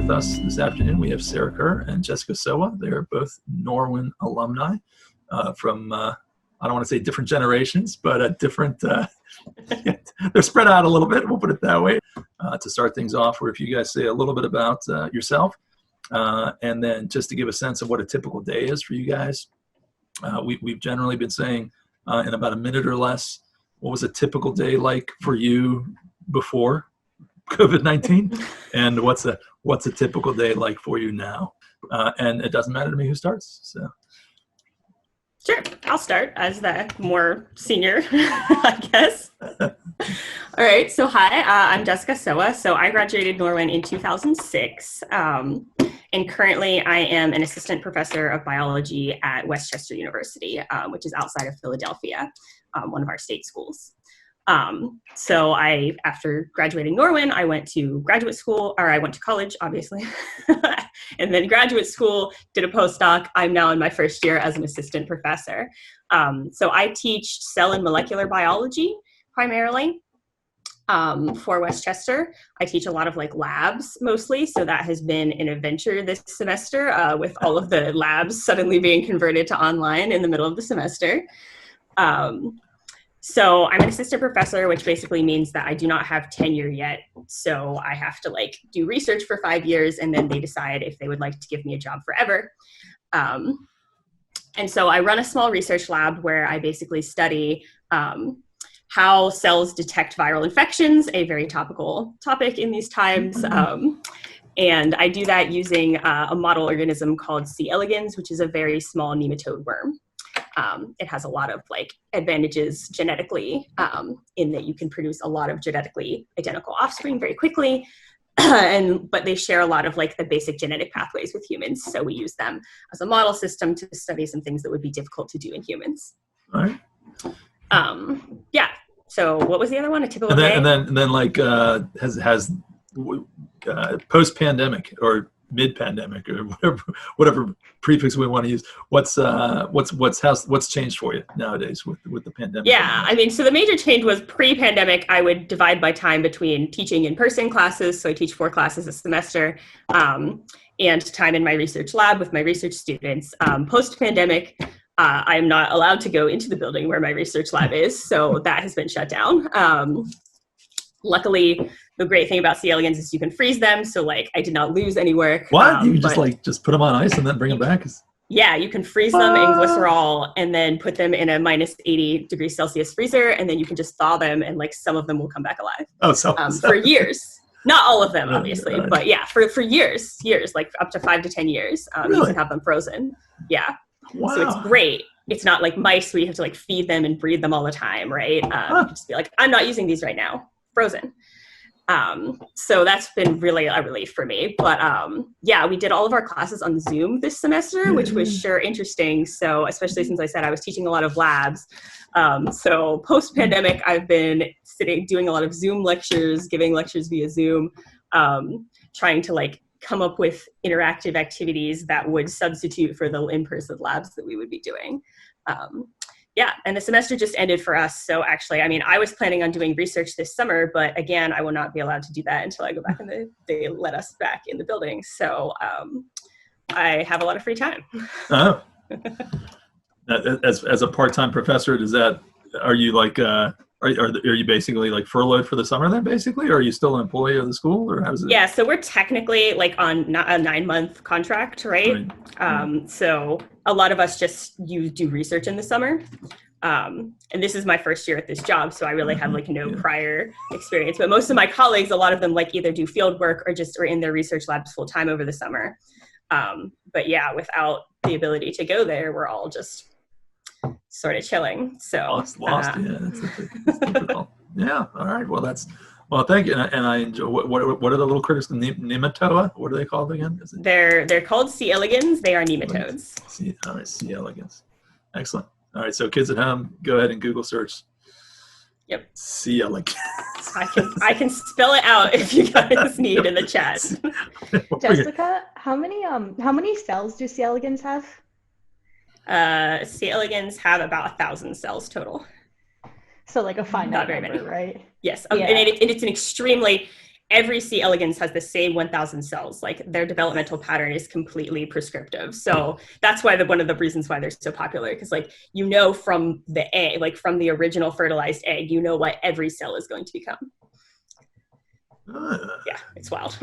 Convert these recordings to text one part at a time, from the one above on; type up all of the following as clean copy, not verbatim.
with us this afternoon, we have Sarah Kerr and Jessica Sowa. They are both Norwin alumni from, I don't want to say different generations, but different, they're spread out a little bit, we'll put it that way. To start things off, where if you guys say a little bit about yourself, and then just to give a sense of what a typical day is for you guys. We've generally been saying in about a minute or less, what was a typical day like for you before COVID-19, and what's a typical day like for you now? And it doesn't matter to me who starts. So, sure, I'll start as the more senior, I guess. All right, so hi, I'm Jessica Sowa. So I graduated Norwin in 2006, and currently I am an assistant professor of biology at Westchester University, which is outside of Philadelphia, one of our state schools. So after graduating Norwin, I went to college, obviously, and then graduate school, did a postdoc. I'm now in my first year as an assistant professor. So I teach cell and molecular biology primarily, for Westchester. I teach a lot of labs mostly. So that has been an adventure this semester, with all of the labs suddenly being converted to online in the middle of the semester. So I'm an assistant professor, which basically means that I do not have tenure yet. So I have to do research for 5 years, and then they decide if they would like to give me a job forever. And so I run a small research lab where I basically study how cells detect viral infections, a very topical topic in these times. And I do that using a model organism called C. elegans, which is a very small nematode worm. It has a lot of advantages genetically, in that you can produce a lot of genetically identical offspring very quickly, but they share a lot of the basic genetic pathways with humans. So we use them as a model system to study some things that would be difficult to do in humans. all right. Yeah. So what was the other one? A typical day? And then has post-pandemic or mid-pandemic or whatever prefix we want to use, what's changed for you nowadays with the pandemic? Yeah, I mean, so the major change was pre-pandemic. I would divide my time between teaching in-person classes, so I teach 4 classes a semester, and time in my research lab with my research students. Post-pandemic, I am not allowed to go into the building where my research lab is, so that has been shut down. Luckily, the great thing about C. elegans is you can freeze them, so I did not lose any work. What? You can just put them on ice and then bring them back? Yeah, you can freeze them in glycerol and then put them in a minus 80 degrees Celsius freezer, and then you can just thaw them, and some of them will come back alive. Oh, so for years. Not all of them, obviously, but yeah, for years, up to 5 to 10 years, really? You can have them frozen. Yeah. Wow. So it's great. It's not like mice where you have to feed them and breed them all the time, right? You can just be I'm not using these right now, frozen. So that's been really a relief for me. But yeah, we did all of our classes on Zoom this semester, which was sure interesting. So especially since I said I was teaching a lot of labs. So post-pandemic, I've been doing a lot of Zoom lectures, giving lectures via Zoom, trying to come up with interactive activities that would substitute for the in-person labs that we would be doing. Yeah, and the semester just ended for us. So actually, I mean, I was planning on doing research this summer, but again, I will not be allowed to do that until I go back and they let us back in the building. So I have a lot of free time. Oh. As a part-time professor, are you are you basically furloughed for the summer then, basically, or are you still an employee of the school, or how does it? Yeah, so we're technically on a 9-month contract, right? So a lot of us you do research in the summer, and this is my first year at this job, so I really have no prior experience. But most of my colleagues, a lot of them either do field work or just are in their research labs full time over the summer. But yeah, without the ability to go there, we're all just sort of chilling. So lost. Yeah, that's difficult. Yeah. All right. Well, thank you. And I enjoy. What are the little critters? The nematoda? What are they called again? They're called C. elegans. They are nematodes. All right, C. elegans. Excellent. All right. So kids at home, go ahead and Google search. Yep. C. elegans. I can spell it out if you guys need in the chat. Jessica, how many cells do C. elegans have? C. elegans have about 1,000 cells total. So a finite Not very number, many, right? Yes, Yeah. and it's an extremely every C. elegans has the same 1,000 cells. Like their developmental pattern is completely prescriptive. So that's why one of the reasons why they're so popular, because like, you know, from the egg, like from the original fertilized egg, you know what every cell is going to become. Yeah, it's wild.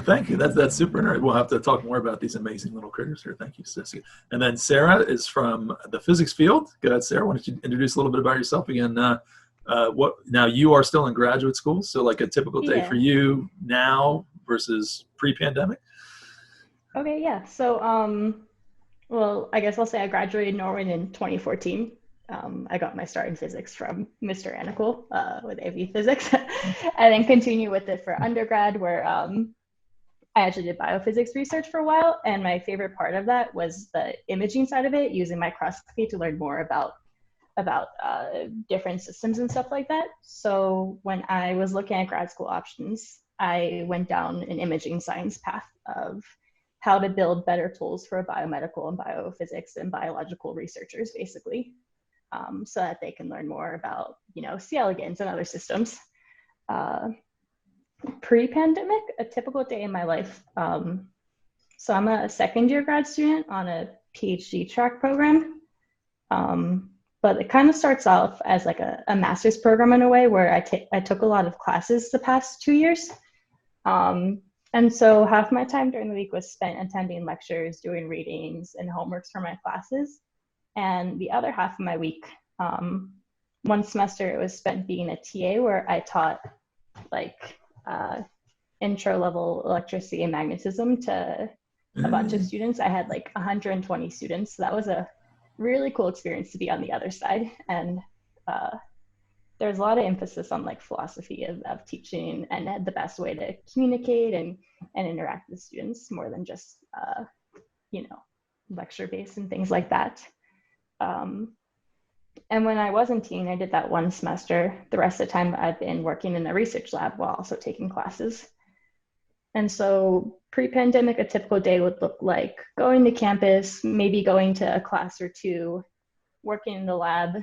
Thank you. That's super interesting. We'll have to talk more about these amazing little critters here. Thank you, Sissy. And then Sarah is from the physics field. Go ahead, Sarah. Why don't you introduce a little bit about yourself again? Now you are still in graduate school, so like a typical day for you now versus pre-pandemic. Okay, yeah. So, well, I guess I'll say I graduated Norway in 2014. I got my start in physics from Mr. Anikel with AV physics, and then continue with it for undergrad, where I actually did biophysics research for a while. And my favorite part of that was the imaging side of it, using microscopy to learn more about different systems and stuff like that. So when I was looking at grad school options, I went down an imaging science path of how to build better tools for biomedical and biophysics and biological researchers, basically. So that they can learn more about, you know, C. elegans and other systems. Pre-pandemic, a typical day in my life. So I'm a second year grad student on a Ph.D. track program. But it kind of starts off as like a master's program in a way, where I took a lot of classes the past 2 years. And so half my time during the week was spent attending lectures, doing readings and homeworks for my classes. And the other half of my week, one semester, it was spent being a TA, where I taught like intro level electricity and magnetism to a bunch of students. I had like 120 students. So that was a really cool experience to be on the other side. And there's a lot of emphasis on like philosophy of teaching and the best way to communicate and interact with students, more than just, you know, lecture based and things like that. And when I was in teen, I did that one semester. The rest of the time I've been working in a research lab while also taking classes. And so pre-pandemic, a typical day would look like going to campus, maybe going to a class or two, working in the lab.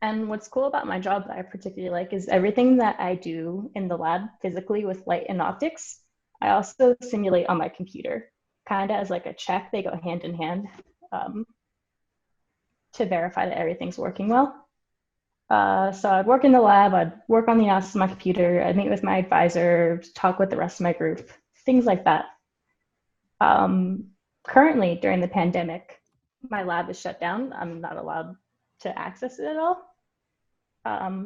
And what's cool about my job that I particularly like is everything that I do in the lab physically with light and optics, I also simulate on my computer, kind of as like a check. They go hand in hand to verify that everything's working well. So I'd work in the lab, I'd work on the analysis of my computer, I'd meet with my advisor, talk with the rest of my group, things like that. Currently, during the pandemic, my lab is shut down. I'm not allowed to access it at all.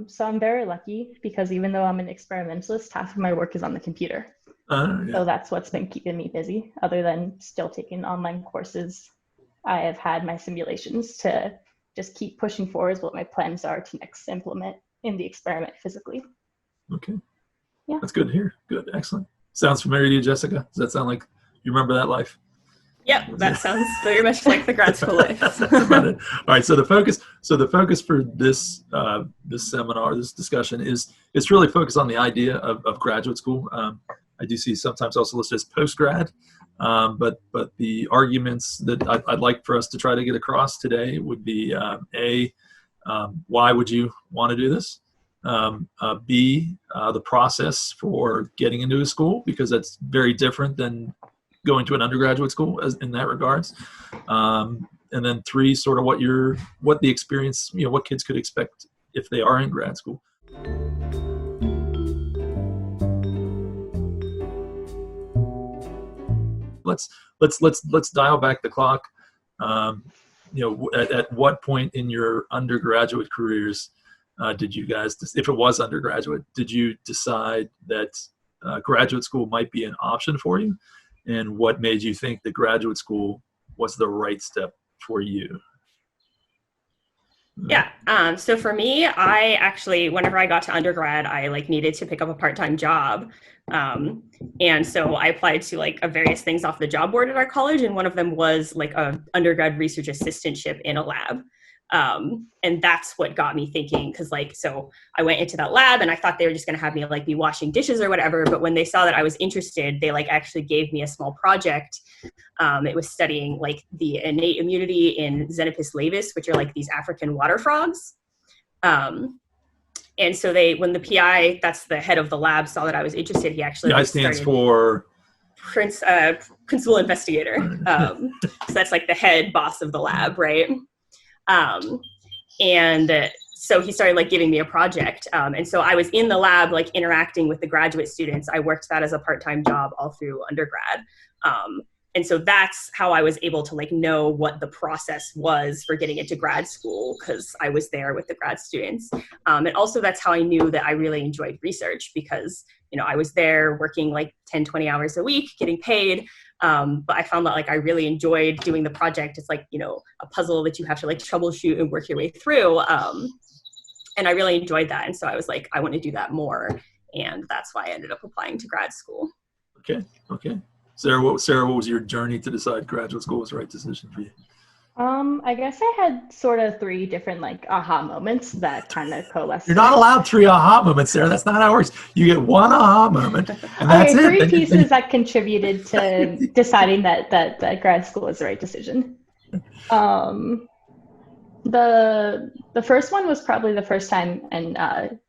So I'm very lucky, because even though I'm an experimentalist, half of my work is on the computer. So that's what's been keeping me busy, other than still taking online courses. I have had my simulations to just keep pushing forward what my plans are to next implement in the experiment physically. Okay. Yeah. That's good to hear. Good. Excellent. Sounds familiar to you, Jessica? Does that sound like you remember that life? Yep, that sounds very much like the grad school life. That's about it. All right. So the focus for this this seminar, this discussion is really focused on the idea of graduate school. I do see sometimes also listed as post-grad, but the arguments that I'd like for us to try to get across today would be why would you want to do this? B, the process for getting into a school, because that's very different than going to an undergraduate school in that regards. And then 3, sort of what the experience, you know, what kids could expect if they are in grad school. Let's dial back the clock. You know, at what point in your undergraduate careers did you guys, if it was undergraduate, did you decide that graduate school might be an option for you? And what made you think that graduate school was the right step for you? Yeah. So for me, I actually, whenever I got to undergrad, I like needed to pick up a part-time job. And so I applied to like various things off the job board at our college. And one of them was like a undergrad research assistantship in a lab. And that's what got me thinking, because like, so I went into that lab and I thought they were just going to have me like be washing dishes or whatever. But when they saw that I was interested, they like actually gave me a small project. It was studying like the innate immunity in Xenopus laevis, which are like these African water frogs. And so when the PI, that's the head of the lab, saw that I was interested, he actually PI stands for principal investigator. So that's like the head boss of the lab, right? And so he started like giving me a project. And so I was in the lab, like interacting with the graduate students. I worked that as a part-time job all through undergrad. And so that's how I was able to like know what the process was for getting into grad school, because I was there with the grad students. And also that's how I knew that I really enjoyed research, because, you know, I was there working like 10, 20 hours a week, getting paid. But I found that like I really enjoyed doing the project. It's like, you know, a puzzle that you have to like troubleshoot and work your way through. And I really enjoyed that. And so I was like, I want to do that more. And that's why I ended up applying to grad school. Okay. Sarah, what was your journey to decide graduate school was the right decision for you? I guess I had sort of 3 different like aha moments that kind of coalesced. You're not allowed 3 aha moments, Sarah. That's not how it works. You get 1 aha moment, and that's okay, 3 it. pieces that contributed to deciding that grad school was the right decision. The first one was probably the first time, and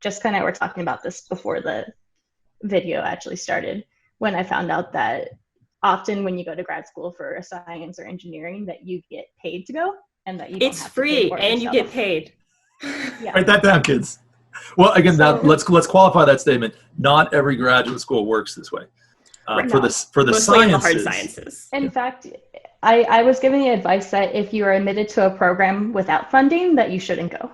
Jessica and I were talking about this before the video actually started, when I found out that often when you go to grad school for a science or engineering, that you get paid to go, and that you don't it's have free to pay for it and you yourself. get paid. Yeah. Write that down, kids. Well, again, now let's qualify that statement. Not every graduate school works this way. For the Mostly sciences, in the hard sciences. In fact, I was giving the advice that if you are admitted to a program without funding, that you shouldn't go.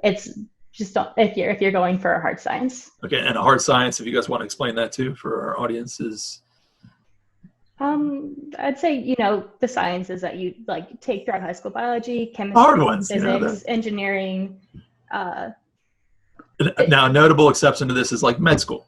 It's just if you're going for a hard science. Okay, and a hard science, if you guys want to explain that too for our audiences. I'd say, you know, the sciences that you like take throughout high school: biology, chemistry, Hard ones, physics, engineering. Now, a notable exception to this is like med school.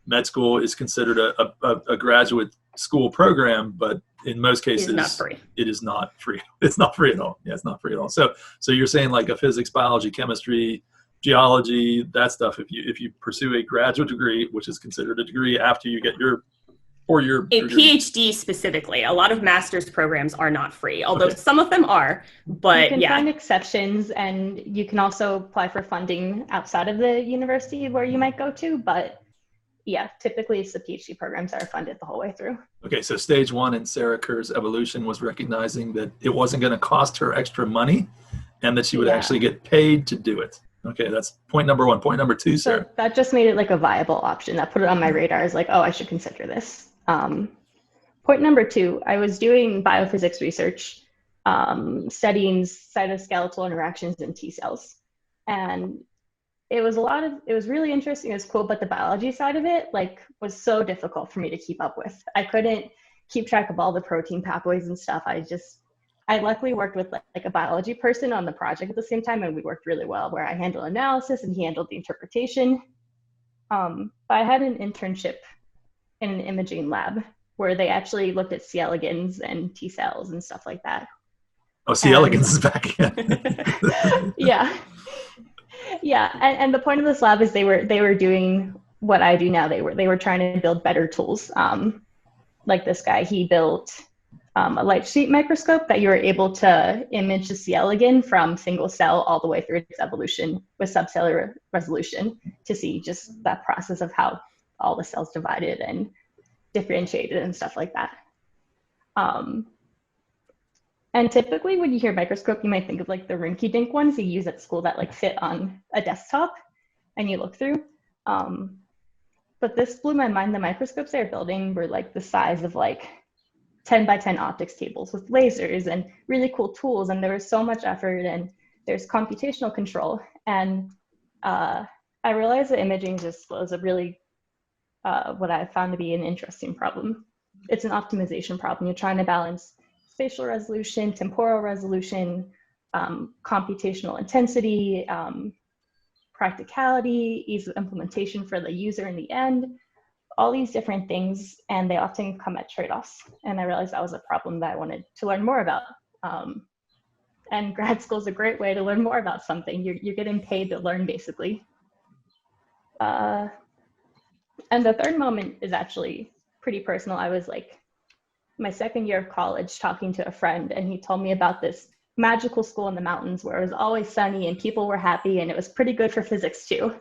Med school is considered a graduate school program, but in most cases, It's not free. It is not free. It's not free at all. Yeah, it's not free at all. So you're saying like a physics, biology, chemistry, geology, that stuff. If you pursue a graduate degree, which is considered a degree after you get your PhD specifically, a lot of master's programs are not free, although some of them are. But you can find exceptions, and you can also apply for funding outside of the university where you might go to. But yeah, typically it's the PhD programs that are funded the whole way through. Okay, so stage 1 in Sarah Kerr's evolution was recognizing that it wasn't going to cost her extra money, and that she would actually get paid to do it. Okay, that's point number 1. Point number 2, Sarah. So that just made it like a viable option. That put it on my radar. I was like, oh, I should consider this. Point number 2, I was doing biophysics research, studying cytoskeletal interactions in T cells. And it was really interesting. It was cool, but the biology side of it was so difficult for me to keep up with. I couldn't keep track of all the protein pathways and stuff. I luckily worked with like a biology person on the project at the same time, and we worked really well, where I handled analysis and he handled the interpretation. But I had an internship in an imaging lab where they actually looked at C. elegans and T cells and stuff like that. Oh, C. elegans is back again. Yeah. And the point of this lab is they were doing what I do now. They were trying to build better tools. Like this guy, he built a light sheet microscope that you were able to image the C. elegans from single cell all the way through its evolution with subcellular resolution to see just that process of how all the cells divided and differentiated and stuff like that. And typically when you hear microscope, you might think of like the rinky-dink ones you use at school that fit on a desktop and you look through. But this blew my mind. The microscopes they were building were like the size of 10 by 10 optics tables with lasers and really cool tools. And there was so much effort, and there's computational control. And I realized that imaging just was a really, what I found to be an interesting problem. It's an optimization problem. You're trying to balance spatial resolution, temporal resolution, computational intensity, practicality, ease of implementation for the user in the end, all these different things, and they often come at trade-offs. And I realized that was a problem that I wanted to learn more about. And grad school is a great way to learn more about something. You're getting paid to learn, basically. And the third moment is actually pretty personal. I was my second year of college talking to a friend, and he told me about this magical school in the mountains where it was always sunny and people were happy and it was pretty good for physics too.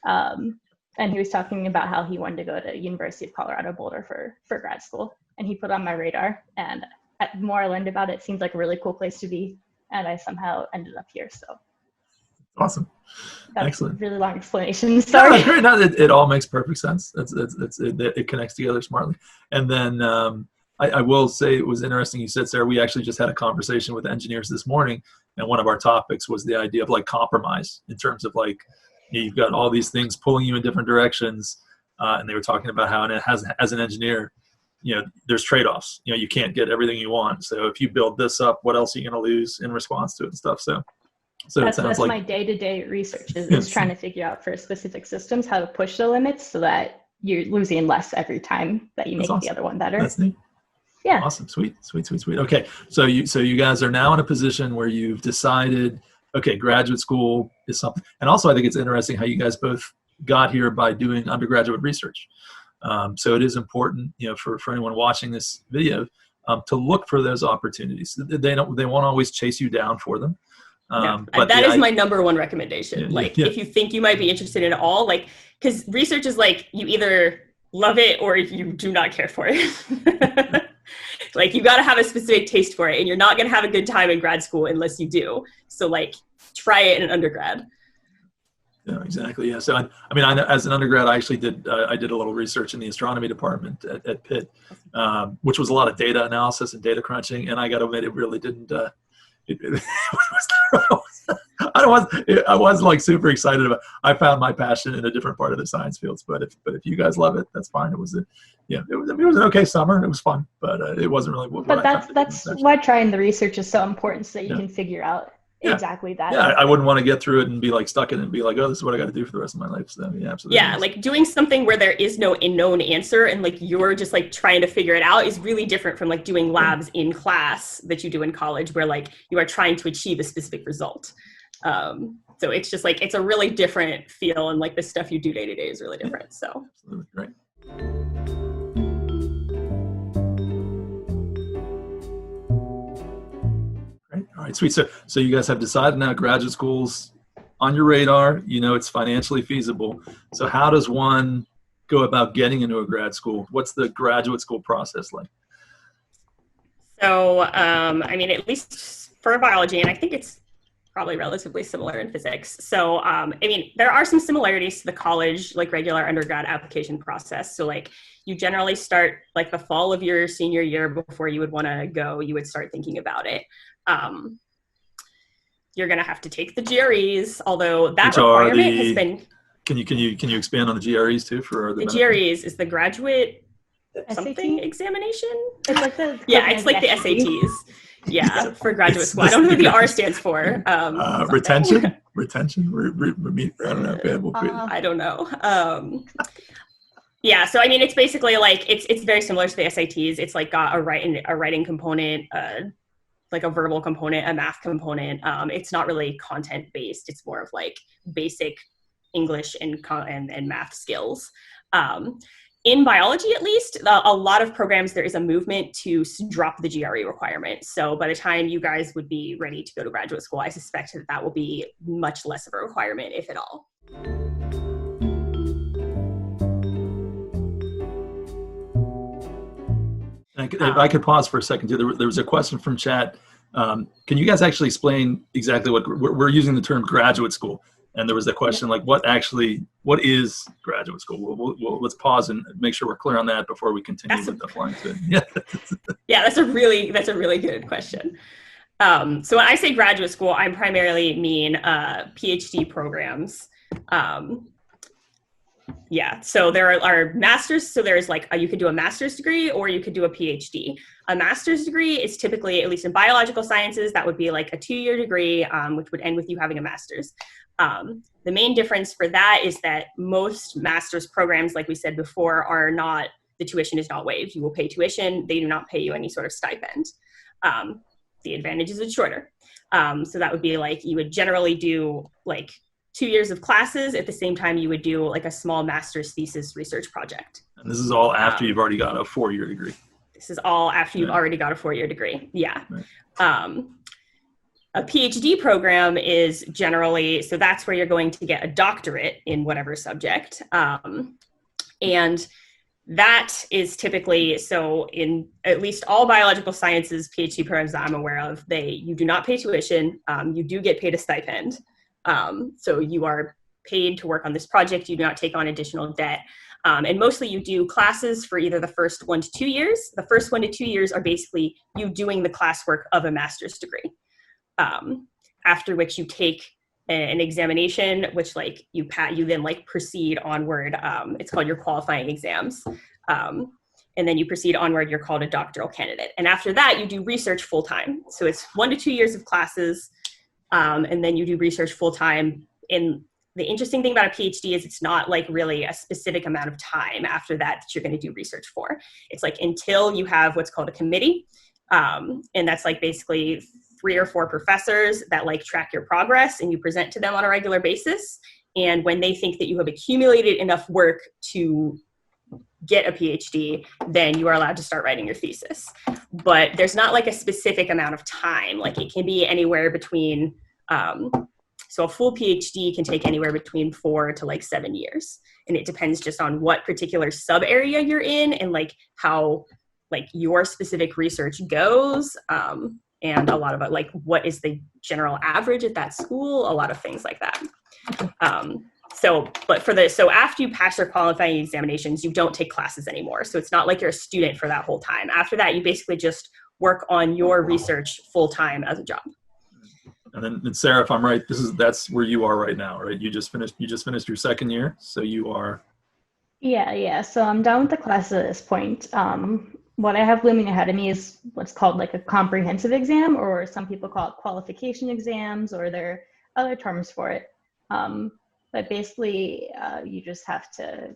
And he was talking about how he wanted to go to University of Colorado Boulder for grad school, and he put it on my radar. And the more I learned about it, it seemed like a really cool place to be, and I somehow ended up here. So awesome, that's excellent. A really long explanation. Sorry. No, that's great. No, it all makes perfect sense. It connects together smartly. And then I will say it was interesting. You said, Sarah, we actually just had a conversation with engineers this morning, and one of our topics was the idea of like compromise in terms of like, you've got all these things pulling you in different directions, and they were talking about how, and it has, as an engineer, there's trade-offs. You can't get everything you want. So if you build this up, what else are you going to lose in response to it and stuff? So that's my day-to-day research is trying to figure out for specific systems how to push the limits so that you're losing less every time that you make the other one better. That's neat. Yeah. Awesome. Sweet. Okay. So you guys are now in a position where you've decided, okay, graduate school is something. And also I think it's interesting how you guys both got here by doing undergraduate research. So it is important, for anyone watching this video, to look for those opportunities. They won't always chase you down for them. But that is my number one recommendation. If you think you might be interested in it all, because research is you either love it or you do not care for it. You got to have a specific taste for it, and you're not going to have a good time in grad school unless you do. So try it in undergrad. Yeah, exactly. Yeah. So I as an undergrad, I actually did a little research in the astronomy department at Pitt, which was a lot of data analysis and data crunching. And I got to admit, it really didn't. I was super excited about. I found my passion in a different part of the science fields. But if you guys love it, that's fine. It was an okay summer. It was fun, but it wasn't really. But that's why trying the research is so important, so that you can figure out exactly that. Yeah, I wouldn't want to get through it and be stuck in it and be oh, this is what I got to do for the rest of my life. So yeah, absolutely. Yeah, doing something where there is no known answer and you're just trying to figure it out is really different from doing labs in class that you do in college where you are trying to achieve a specific result. So it's just it's a really different feel, and the stuff you do day to day is really different. So absolutely great. All right, sweet. So you guys have decided now graduate school's on your radar. It's financially feasible. So how does one go about getting into a grad school? What's the graduate school process like? So, at least for biology, and I think it's probably relatively similar in physics. So, there are some similarities to the college, regular undergrad application process. So, you generally start the fall of your senior year before you would want to go, you would start thinking about it. You're going to have to take the GREs, although that requirement has been. Can you expand on the GREs too for the GREs is the graduate something examination? It's it's the SATs. Yeah, for graduate school. I don't know what the R stands for. Retention. I don't know. I don't know. Yeah, so it's basically it's very similar to the SATs. It's got a writing component, a verbal component, a math component. It's not really content based. It's more of basic English and math skills. In biology, at least, a lot of programs, there is a movement to drop the GRE requirement. So by the time you guys would be ready to go to graduate school, I suspect that will be much less of a requirement, if at all. If I could pause for a second too, there was a question from chat. Can you guys actually explain exactly what we're using the term graduate school? And there was a question what is graduate school? We'll let's pause and make sure we're clear on that before we continue with the flying to it. Yeah. Yeah, that's a really good question. So when I say graduate school, I primarily mean Ph.D. programs. Yeah, so there are masters. So there's you could do a master's degree or you could do a PhD. A master's degree is typically, at least in biological sciences, that would be a 2-year degree, which would end with you having a master's. The main difference for that is that most master's programs, like we said before, the tuition is not waived. You will pay tuition. They do not pay you any sort of stipend. The advantage is it's shorter. So that would be you would generally do 2 years of classes at the same time you would do a small master's thesis research project. And this is all after you've already got a 4-year degree. This is all after you've already got a 4-year degree. Yeah. Right. A PhD program is generally, so that's where you're going to get a doctorate in whatever subject. And that is typically, so in at least all biological sciences PhD programs that I'm aware of, you do not pay tuition. You do get paid a stipend. So you are paid to work on this project. You do not take on additional debt. And mostly you do classes for either the first 1 to 2 years. The first 1 to 2 years are basically you doing the classwork of a master's degree. After which you take an examination, which like you then like proceed onward. It's called your qualifying exams. And then you proceed onward, you're called a doctoral candidate. And after that, you do research full-time. So it's 1 to 2 years of classes, and then you do research full-time. And the interesting thing about a PhD is it's not like really a specific amount of time after that you're going to do research for. It's like until you have what's called a committee. And that's like basically 3 or 4 professors that like track your progress and you present to them on a regular basis. And when they think that you have accumulated enough work to get a PhD, then you are allowed to start writing your thesis. But there's not like a specific amount of time. Like it can be anywhere between, so a full PhD can take anywhere between 4 to like 7 years. And it depends just on what particular sub area you're in and like how like your specific research goes. And a lot of it, like what is the general average at that school, a lot of things like that. So after you pass your qualifying examinations, you don't take classes anymore. So it's not like you're a student for that whole time. After that, you basically just work on your research full time as a job. And then Sarah, if I'm right, that's where you are right now, right? You just finished your second year. So you are. Yeah. So I'm done with the class at this point. What I have looming ahead of me is what's called like a comprehensive exam, or some people call it qualification exams, or there are other terms for it. But basically, you just have to,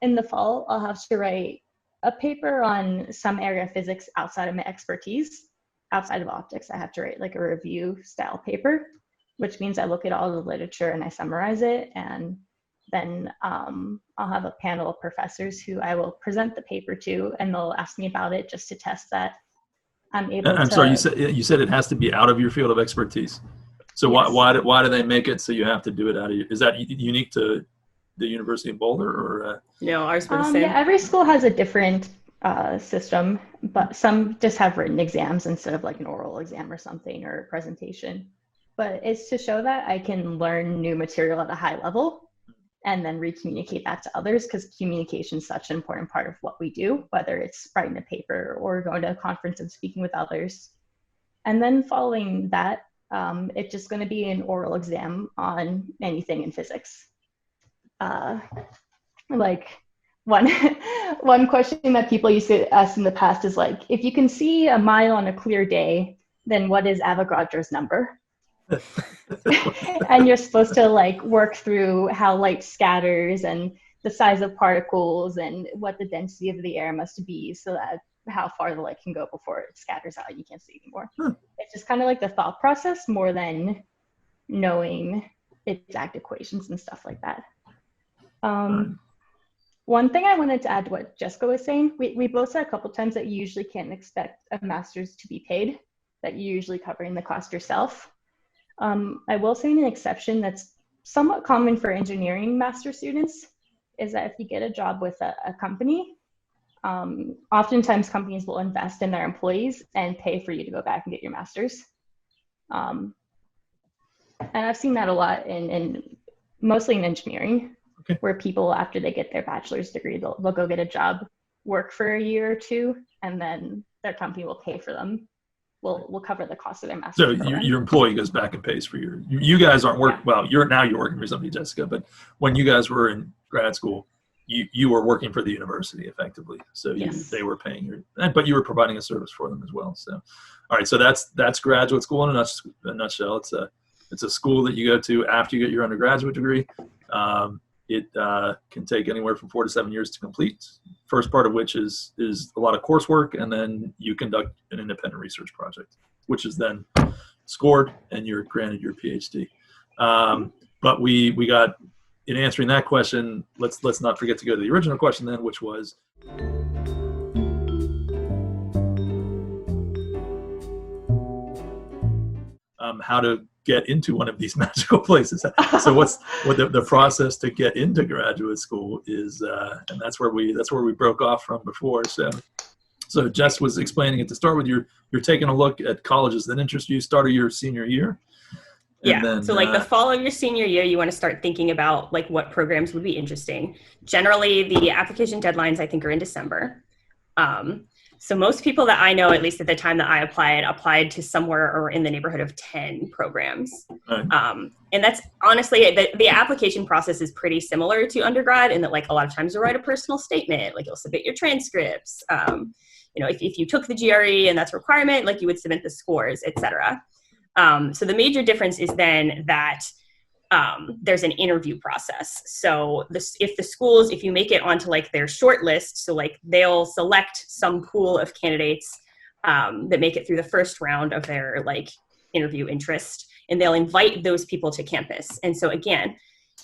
in the fall, I'll have to write a paper on some area of physics outside of my expertise. Outside of optics, I have to write like a review style paper, which means I look at all the literature and I summarize it. And then I'll have a panel of professors who I will present the paper to, and they'll ask me about it just to test that I'm able to. I'm sorry, you said it has to be out of your field of expertise. So yes. Why do they make it so you have to do it out of is that unique to the University of Boulder or? No, ours was the same. Yeah, every school has a different system, but some just have written exams instead of like an oral exam or something, or a presentation. But it's to show that I can learn new material at a high level and then re-communicate that to others, because communication is such an important part of what we do, whether it's writing a paper or going to a conference and speaking with others. And then following that, it's just going to be an oral exam on anything in physics. Like one question that people used to ask in the past is like, if you can see a mile on a clear day, then what is Avogadro's number? And you're supposed to like work through how light scatters and the size of particles and what the density of the air must be, so that how far the light can go before it scatters out and you can't see anymore. It's just kind of like the thought process more than knowing exact equations and stuff like that. One thing I wanted to add to what Jessica was saying, we both said a couple times that you usually can't expect a master's to be paid, that you're usually covering the cost yourself. I will say an exception that's somewhat common for engineering master students is that if you get a job with a company, oftentimes companies will invest in their employees and pay for you to go back and get your master's. And I've seen that a lot mostly in engineering, okay, where people, after they get their bachelor's degree, they'll go get a job, work for a year or two, and then their company will pay for them. We'll cover the cost of their master's. So your employee goes back and pays for you guys aren't working, well, you're working for somebody, Jessica, but when you guys were in grad school, you were working for the university effectively. So they were paying you, but you were providing a service for them as well. So, all right. So that's graduate school in a nutshell. It's a school that you go to after you get your undergraduate degree. It can take anywhere from 4 to 7 years to complete. First part of which is a lot of coursework, and then you conduct an independent research project, which is then scored and you're granted your PhD. But we got, in answering that question, let's not forget to go to the original question then, which was, how to get into one of these magical places. So what the process to get into graduate school is, and that's where we broke off from before. So Jess was explaining it to start with. You're taking a look at colleges that interest you. Start of your senior year. Yeah. Then, so like the fall of your senior year, you want to start thinking about like what programs would be interesting. Generally, the application deadlines I think are in December. So most people that I know, at least at the time that I applied to somewhere or in the neighborhood of 10 programs. Right. And that's honestly, the application process is pretty similar to undergrad in that like a lot of times you'll write a personal statement, like you'll submit your transcripts. If you took the GRE and that's a requirement, like you would submit the scores, et cetera. So the major difference is then that there's an interview process. So if you make it onto like their short list, so like they'll select some pool of candidates that make it through the first round of their like interview interest, and they'll invite those people to campus. And so again,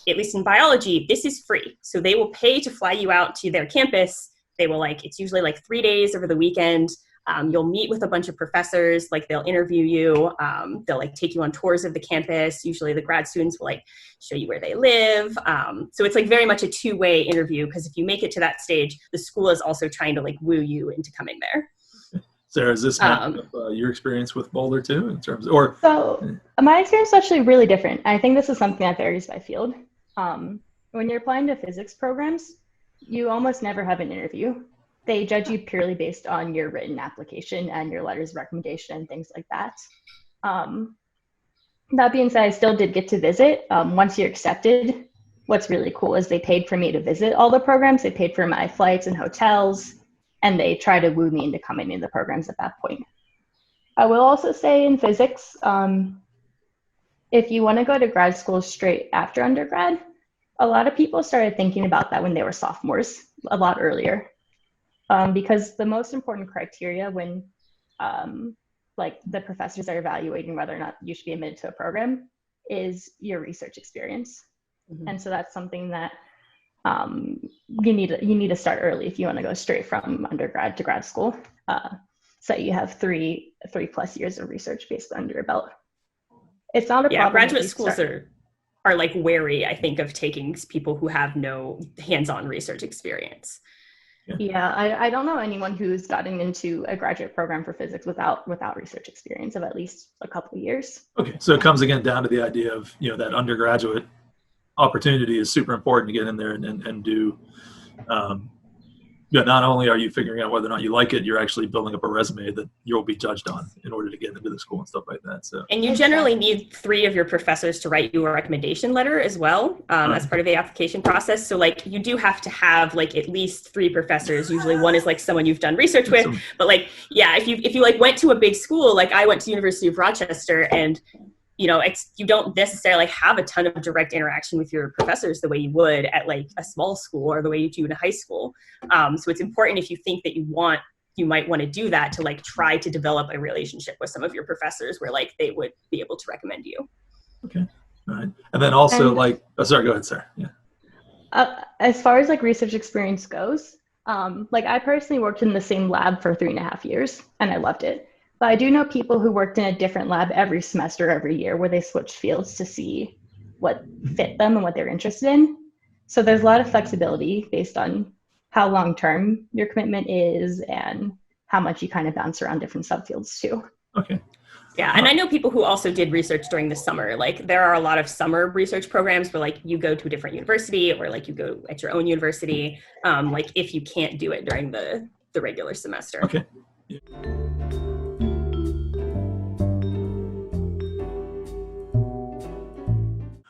at least in biology, this is free. So they will pay to fly you out to their campus. They will it's usually like 3 days over the weekend. You'll meet with a bunch of professors, like they'll interview you. They'll like take you on tours of the campus. Usually the grad students will like show you where they live. So it's like very much a two-way interview, because if you make it to that stage, the school is also trying to like woo you into coming there. Sarah, is this your experience with Boulder too, in terms So my experience is actually really different. I think this is something that varies by field. When you're applying to physics programs, you almost never have an interview. They judge you purely based on your written application and your letters of recommendation and things like that. That being said, I still did get to visit. Once you're accepted, what's really cool is they paid for me to visit all the programs. They paid for my flights and hotels, and they try to woo me into coming into the programs at that point. I will also say in physics, if you want to go to grad school straight after undergrad, a lot of people started thinking about that when they were sophomores, a lot earlier. Because the most important criteria when like the professors are evaluating whether or not you should be admitted to a program is your research experience. Mm-hmm. And so that's something that you need to start early if you want to go straight from undergrad to grad school. So you have three plus years of research based under your belt. It's not a problem. Graduate schools are like wary, I think, of taking people who have no hands-on research experience. Yeah, I don't know anyone who's gotten into a graduate program for physics without research experience of at least a couple of years. Okay, so it comes again down to the idea of that undergraduate opportunity is super important to get in there and do. Not only are you figuring out whether or not you like it, you're actually building up a resume that you'll be judged on in order to get into the school and stuff like that. So, and you generally need 3 of your professors to write you a recommendation letter as well, as part of the application process. So like you do have to have like at least 3 professors. Usually one is like someone you've done research with, but like, if you like went to a big school, like I went to University of Rochester, and you don't necessarily have a ton of direct interaction with your professors the way you would at like a small school or the way you do in a high school. So it's important, if you think that you might want to do that, to like try to develop a relationship with some of your professors where like they would be able to recommend you. Okay. All right. And then also sorry, go ahead, Sarah. Yeah. As far as like research experience goes, like I personally worked in the same lab for 3.5 years and I loved it. But I do know people who worked in a different lab every semester, every year, where they switched fields to see what fit them and what they're interested in. So there's a lot of flexibility based on how long-term your commitment is and how much you kind of bounce around different subfields too. Okay. Yeah, and I know people who also did research during the summer. Like there are a lot of summer research programs where like you go to a different university or like you go at your own university, like if you can't do it during the regular semester. Okay. Yeah.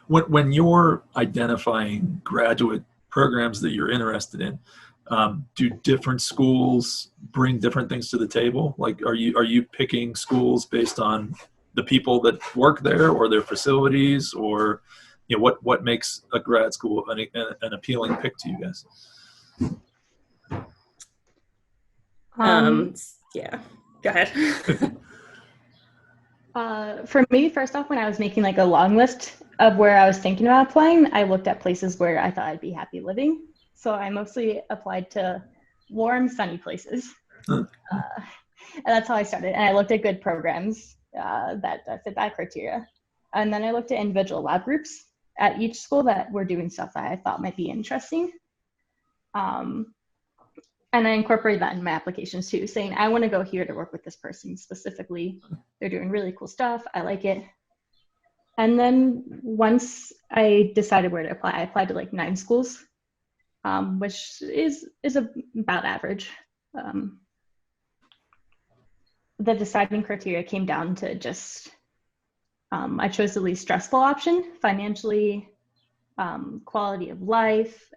When you're identifying graduate programs that you're interested in, do different schools bring different things to the table? Like, are you picking schools based on the people that work there or their facilities, or what makes a grad school an appealing pick to you guys? Yeah, go ahead. For me, first off, when I was making like a long list of where I was thinking about applying, I looked at places where I thought I'd be happy living. So I mostly applied to warm, sunny places. And that's how I started. And I looked at good programs that fit that criteria. And then I looked at individual lab groups at each school that were doing stuff that I thought might be interesting. And I incorporated that in my applications too, saying I want to go here to work with this person specifically. They're doing really cool stuff. I like it. And then once I decided where to apply, I applied to like 9 schools, which is about average. The deciding criteria came down to just, I chose the least stressful option, financially, quality of life.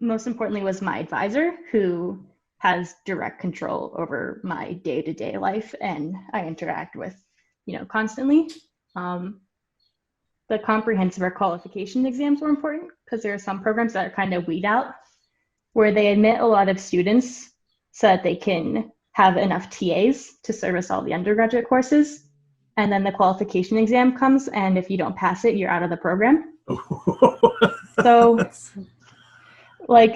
Most importantly was my advisor, who has direct control over my day-to-day life and I interact with, constantly. The comprehensive or qualification exams were important because there are some programs that are kind of weed out, where they admit a lot of students so that they can have enough TAs to service all the undergraduate courses. And then the qualification exam comes, and if you don't pass it, you're out of the program. So like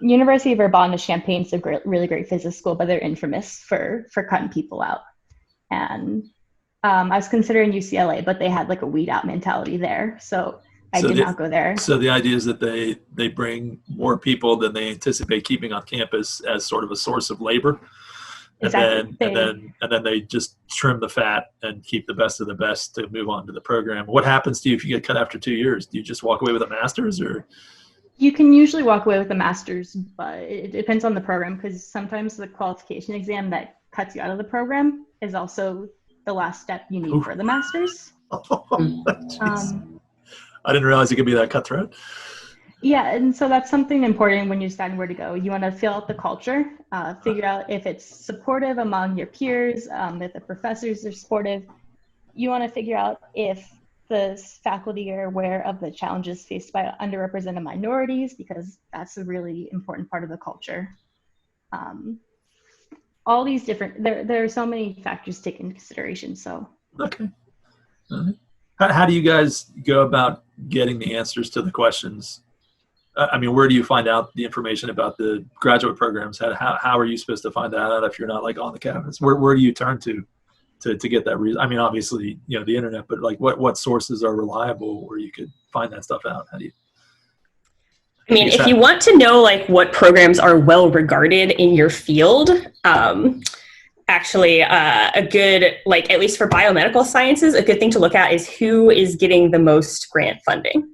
University of Urbana-Champaign is a really great physics school, but they're infamous for cutting people out. And I was considering UCLA, but they had like a weed out mentality there. So I did not go there. So the idea is that they bring more people than they anticipate keeping on campus as sort of a source of labor. And then they just trim the fat and keep the best of the best to move on to the program. What happens to you if you get cut after 2 years? Do you just walk away with a master's, or? You can usually walk away with a master's, but it depends on the program, because sometimes the qualification exam that cuts you out of the program is also the last step you need for the master's. I didn't realize it could be that cutthroat. Yeah, and so that's something important when you decide where to go. You want to feel out the culture, figure out if it's supportive among your peers, if the professors are supportive. You want to figure out if the faculty are aware of the challenges faced by underrepresented minorities, because that's a really important part of the culture. All these different, there are so many factors to take into consideration, so. Okay. How do you guys go about getting the answers to the questions? I mean, where do you find out the information about the graduate programs? How are you supposed to find that out if you're not like on the campus? Where do you turn to get that reason? I mean, obviously, the internet, but like what sources are reliable where you could find that stuff out? How do you? I mean, if you want to know like what programs are well regarded in your field, actually a good, like at least for biomedical sciences, a good thing to look at is who is getting the most grant funding.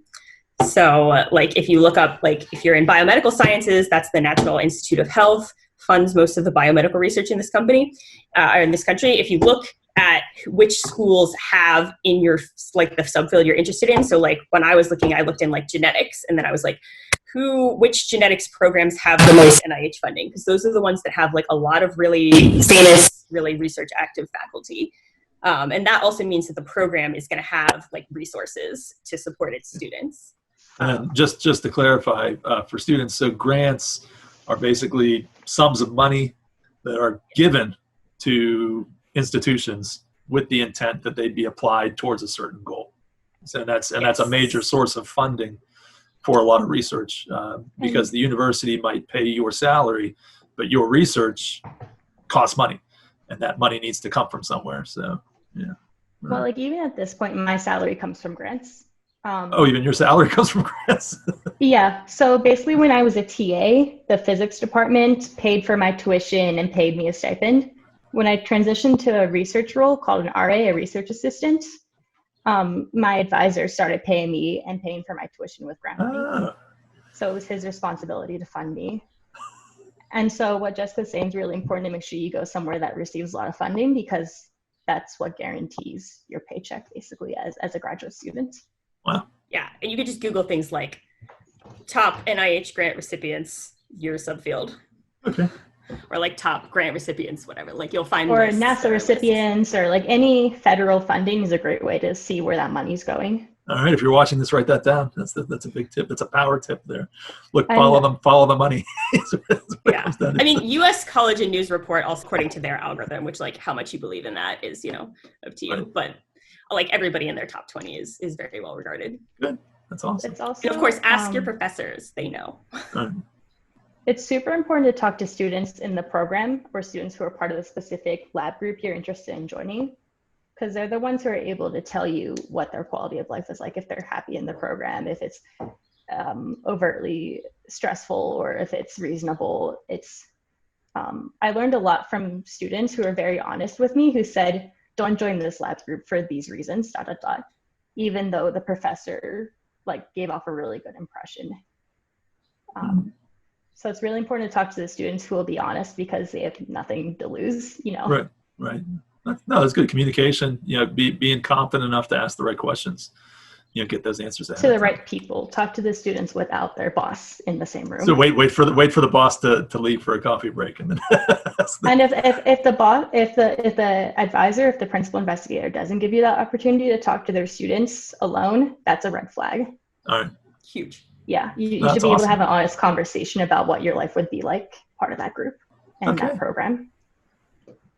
So like if you look up, like if you're in biomedical sciences, that's the National Institute of Health funds most of the biomedical research in this company, or in this country. If you look at which schools have in your, like the subfield you're interested in. So like when I was looking, I looked in like genetics, and then I was like, which genetics programs have the most NIH funding? Because those are the ones that have like a lot of really famous, really research active faculty. And that also means that the program is going to have like resources to support its students. And just to clarify for students, so grants are basically sums of money that are given to institutions with the intent that they be applied towards a certain goal. So that's a major source of funding for a lot of research, because the university might pay your salary, but your research costs money, and that money needs to come from somewhere. So, yeah. Well, like even at this point, my salary comes from grants. Even your salary comes from grants? Yeah. So basically when I was a TA, the physics department paid for my tuition and paid me a stipend. When I transitioned to a research role called an RA, a research assistant, my advisor started paying me and paying for my tuition with grant money. So it was his responsibility to fund me. And so what Jessica's saying is really important, to make sure you go somewhere that receives a lot of funding, because that's what guarantees your paycheck basically as a graduate student. Wow. Yeah, and you could just Google things like top NIH grant recipients, your subfield. Okay. Or like top grant recipients, whatever. Like you'll find. Or NASA recipients, or like any federal funding is a great way to see where that money's going. All right, if you're watching this, write that down. That's a big tip. That's a power tip there. Look, follow the money. Yeah. I mean, U.S. College and News Report, also according to their algorithm, which like how much you believe in that is, up to you. Right. But like everybody in their top 20 is very well regarded. Good. That's awesome. It's also, and of course, ask your professors. They know. It's super important to talk to students in the program or students who are part of the specific lab group you're interested in joining, because they're the ones who are able to tell you what their quality of life is like, if they're happy in the program, if it's overtly stressful, or if it's reasonable. I learned a lot from students who are very honest with me, who said, don't join this lab group for these reasons, ... even though the professor like gave off a really good impression. So it's really important to talk to the students who will be honest, because they have nothing to lose, you know? Right, right. No, that's good communication, you know, being confident enough to ask the right questions, you know, get those answers To the right people. Talk to the students without their boss in the same room. So wait for the boss to leave for a coffee break, and then and if the advisor, if the principal investigator doesn't give you that opportunity to talk to their students alone, that's a red flag. All right. Huge. Yeah, you should be able to have an honest conversation about what your life would be like part of that group and that program.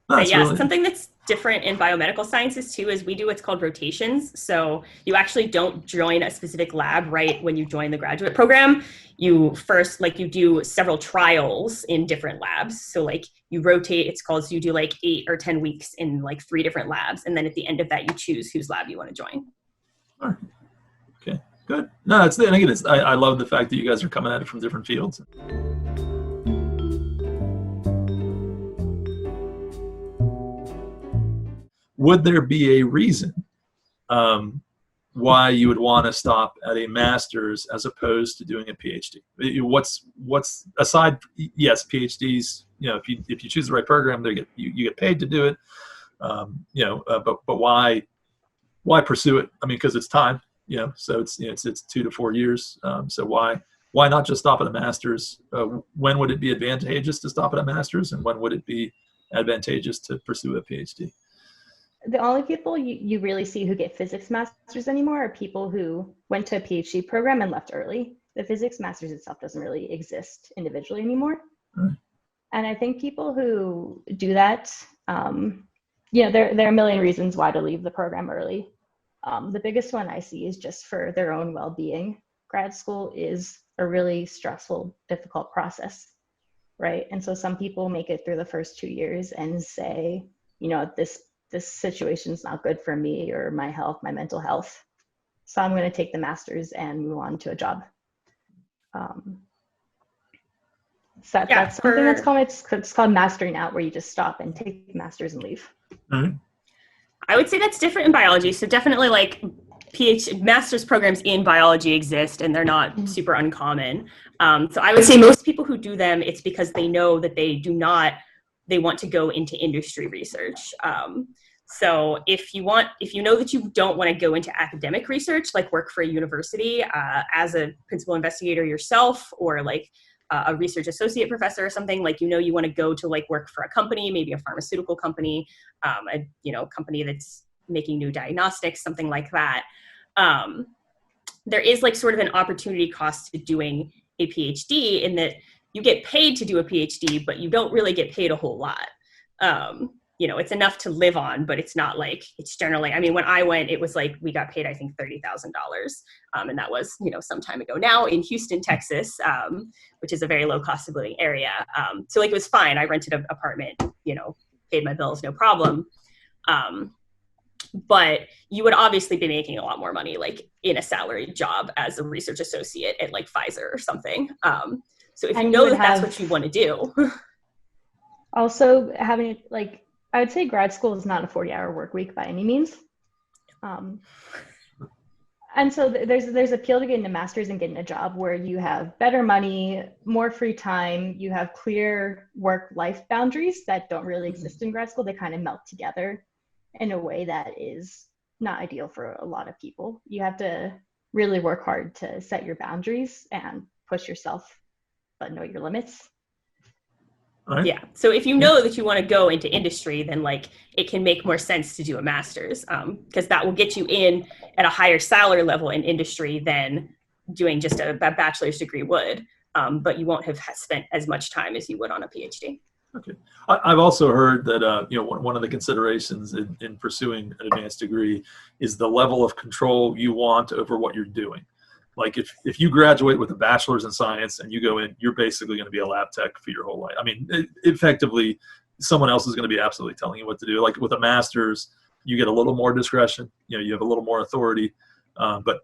But yeah, something that's different in biomedical sciences too is we do what's called rotations. So you actually don't join a specific lab right when you join the graduate program. You first, like, you do several trials in different labs. So like you rotate, it's called, so you do like 8 or 10 weeks in like 3 different labs. And then at the end of that, you choose whose lab you want to join. All right. Okay, good. No, and again, I love the fact that you guys are coming at it from different fields. Would there be a reason why you would want to stop at a master's as opposed to doing a PhD? What's aside? Yes, PhDs. You know, if you choose the right program, you get paid to do it. You know, but why pursue it? I mean, because it's time. You know, so it's 2 to 4 years. So why not just stop at a master's? When would it be advantageous to stop at a master's, and when would it be advantageous to pursue a PhD? The only people you really see who get physics masters anymore are people who went to a PhD program and left early. The physics masters itself doesn't really exist individually anymore. Right. And I think people who do that, you know, there are a million reasons why to leave the program early. The biggest one I see is just for their own well-being. Grad school is a really stressful, difficult process, right? And so some people make it through the first 2 years and say, you know, this situation is not good for me or my health, my mental health. So I'm going to take the master's and move on to a job. So that's something that's called, it's called mastering out, where you just stop and take the master's and leave. Mm-hmm. I would say that's different in biology. So definitely like master's programs in biology exist, and they're not super uncommon. So I would say most people who do them, it's because they know that they want to go into industry research. So if you know that you don't want to go into academic research, like work for a university as a principal investigator yourself, or like a research associate professor or something, like, you know, you want to go to like work for a company, maybe a pharmaceutical company, a company that's making new diagnostics, something like that. There is like sort of an opportunity cost to doing a PhD, in that you get paid to do a PhD, but you don't really get paid a whole lot. You know, it's enough to live on, but it's not like, it's generally, I mean, when I went, it was like, we got paid, I think, $30,000. And that was, you know, some time ago now in Houston, Texas, which is a very low cost of living area. So like, it was fine. I rented an apartment, you know, paid my bills, no problem. But you would obviously be making a lot more money, like in a salaried job as a research associate at like Pfizer or something. So if you know that that's what you want to do. Also having, like, I would say grad school is not a 40-hour work week by any means. And so there's appeal to getting a master's and getting a job where you have better money, more free time, you have clear work-life boundaries that don't really exist in grad school. They kind of melt together in a way that is not ideal for a lot of people. You have to really work hard to set your boundaries and push yourself, but know your limits. Right. Yeah. So if you know that you want to go into industry, then like it can make more sense to do a master's, because that will get you in at a higher salary level in industry than doing just a bachelor's degree would. But you won't have spent as much time as you would on a PhD. Okay. I've also heard that you know, one of the considerations in pursuing an advanced degree is the level of control you want over what you're doing. Like if you graduate with a bachelor's in science and you go in, you're basically going to be a lab tech for your whole life. I mean, effectively, someone else is going to be absolutely telling you what to do. Like with a master's, you get a little more discretion. You have a little more authority. But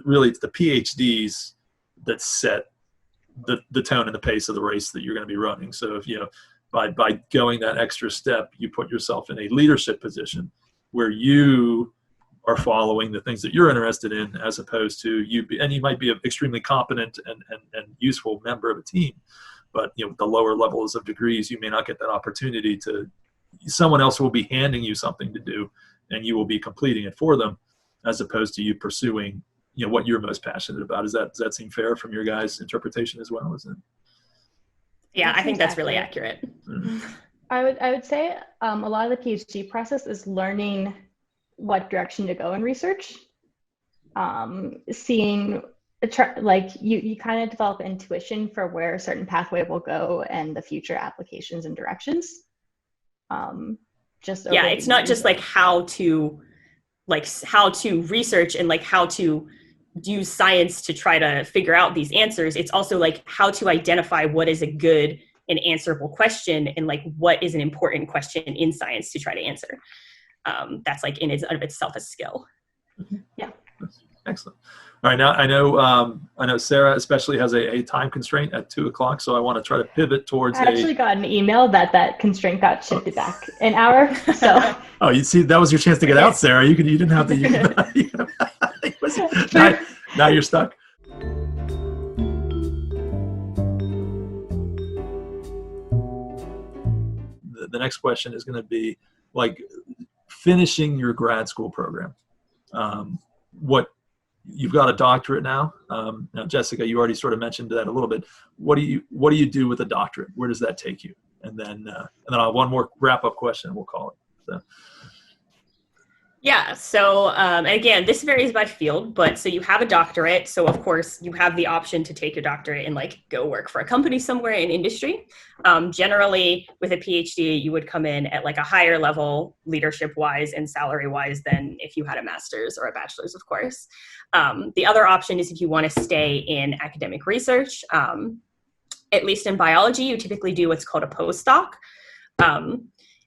really, it's the PhDs that set the tone and the pace of the race that you're going to be running. So if by going that extra step, you put yourself in a leadership position where you are following the things that you're interested in, as opposed to and you might be an extremely competent and useful member of a team, but with the lower levels of degrees, you may not get that opportunity someone else will be handing you something to do and you will be completing it for them, as opposed to you pursuing what you're most passionate about. Does that seem fair from your guys' interpretation as well? Is it? Yeah, I think that's really accurate. Mm-hmm. I would say a lot of the PhD process is learning what direction to go in research. Seeing like you kind of develop intuition for where a certain pathway will go and the future applications and directions. It's not just like how to research and like how to use science to try to figure out these answers. It's also like how to identify what is a good and answerable question and like what is an important question in science to try to answer. That's like in of itself a skill. Yeah. Excellent. All right. Now I know Sarah especially has a time constraint at 2:00, so I want to try to pivot towards. I actually got an email that constraint got shifted back an hour. So. Oh, you see, that was your chance to get out, Sarah. You didn't have to. Now you're stuck. The next question is going to be like finishing your grad school program. What you've got a doctorate now. Now, Jessica, you already sort of mentioned that a little bit. What do you do with a doctorate? Where does that take you? And then I'll have one more wrap-up question. We'll call it. So. Yeah. So again, this varies by field, but so you have a doctorate. So of course you have the option to take your doctorate and like go work for a company somewhere in industry. Generally with a PhD, you would come in at like a higher level leadership wise and salary wise than if you had a master's or a bachelor's, of course. The other option is if you want to stay in academic research, at least in biology, you typically do what's called a postdoc.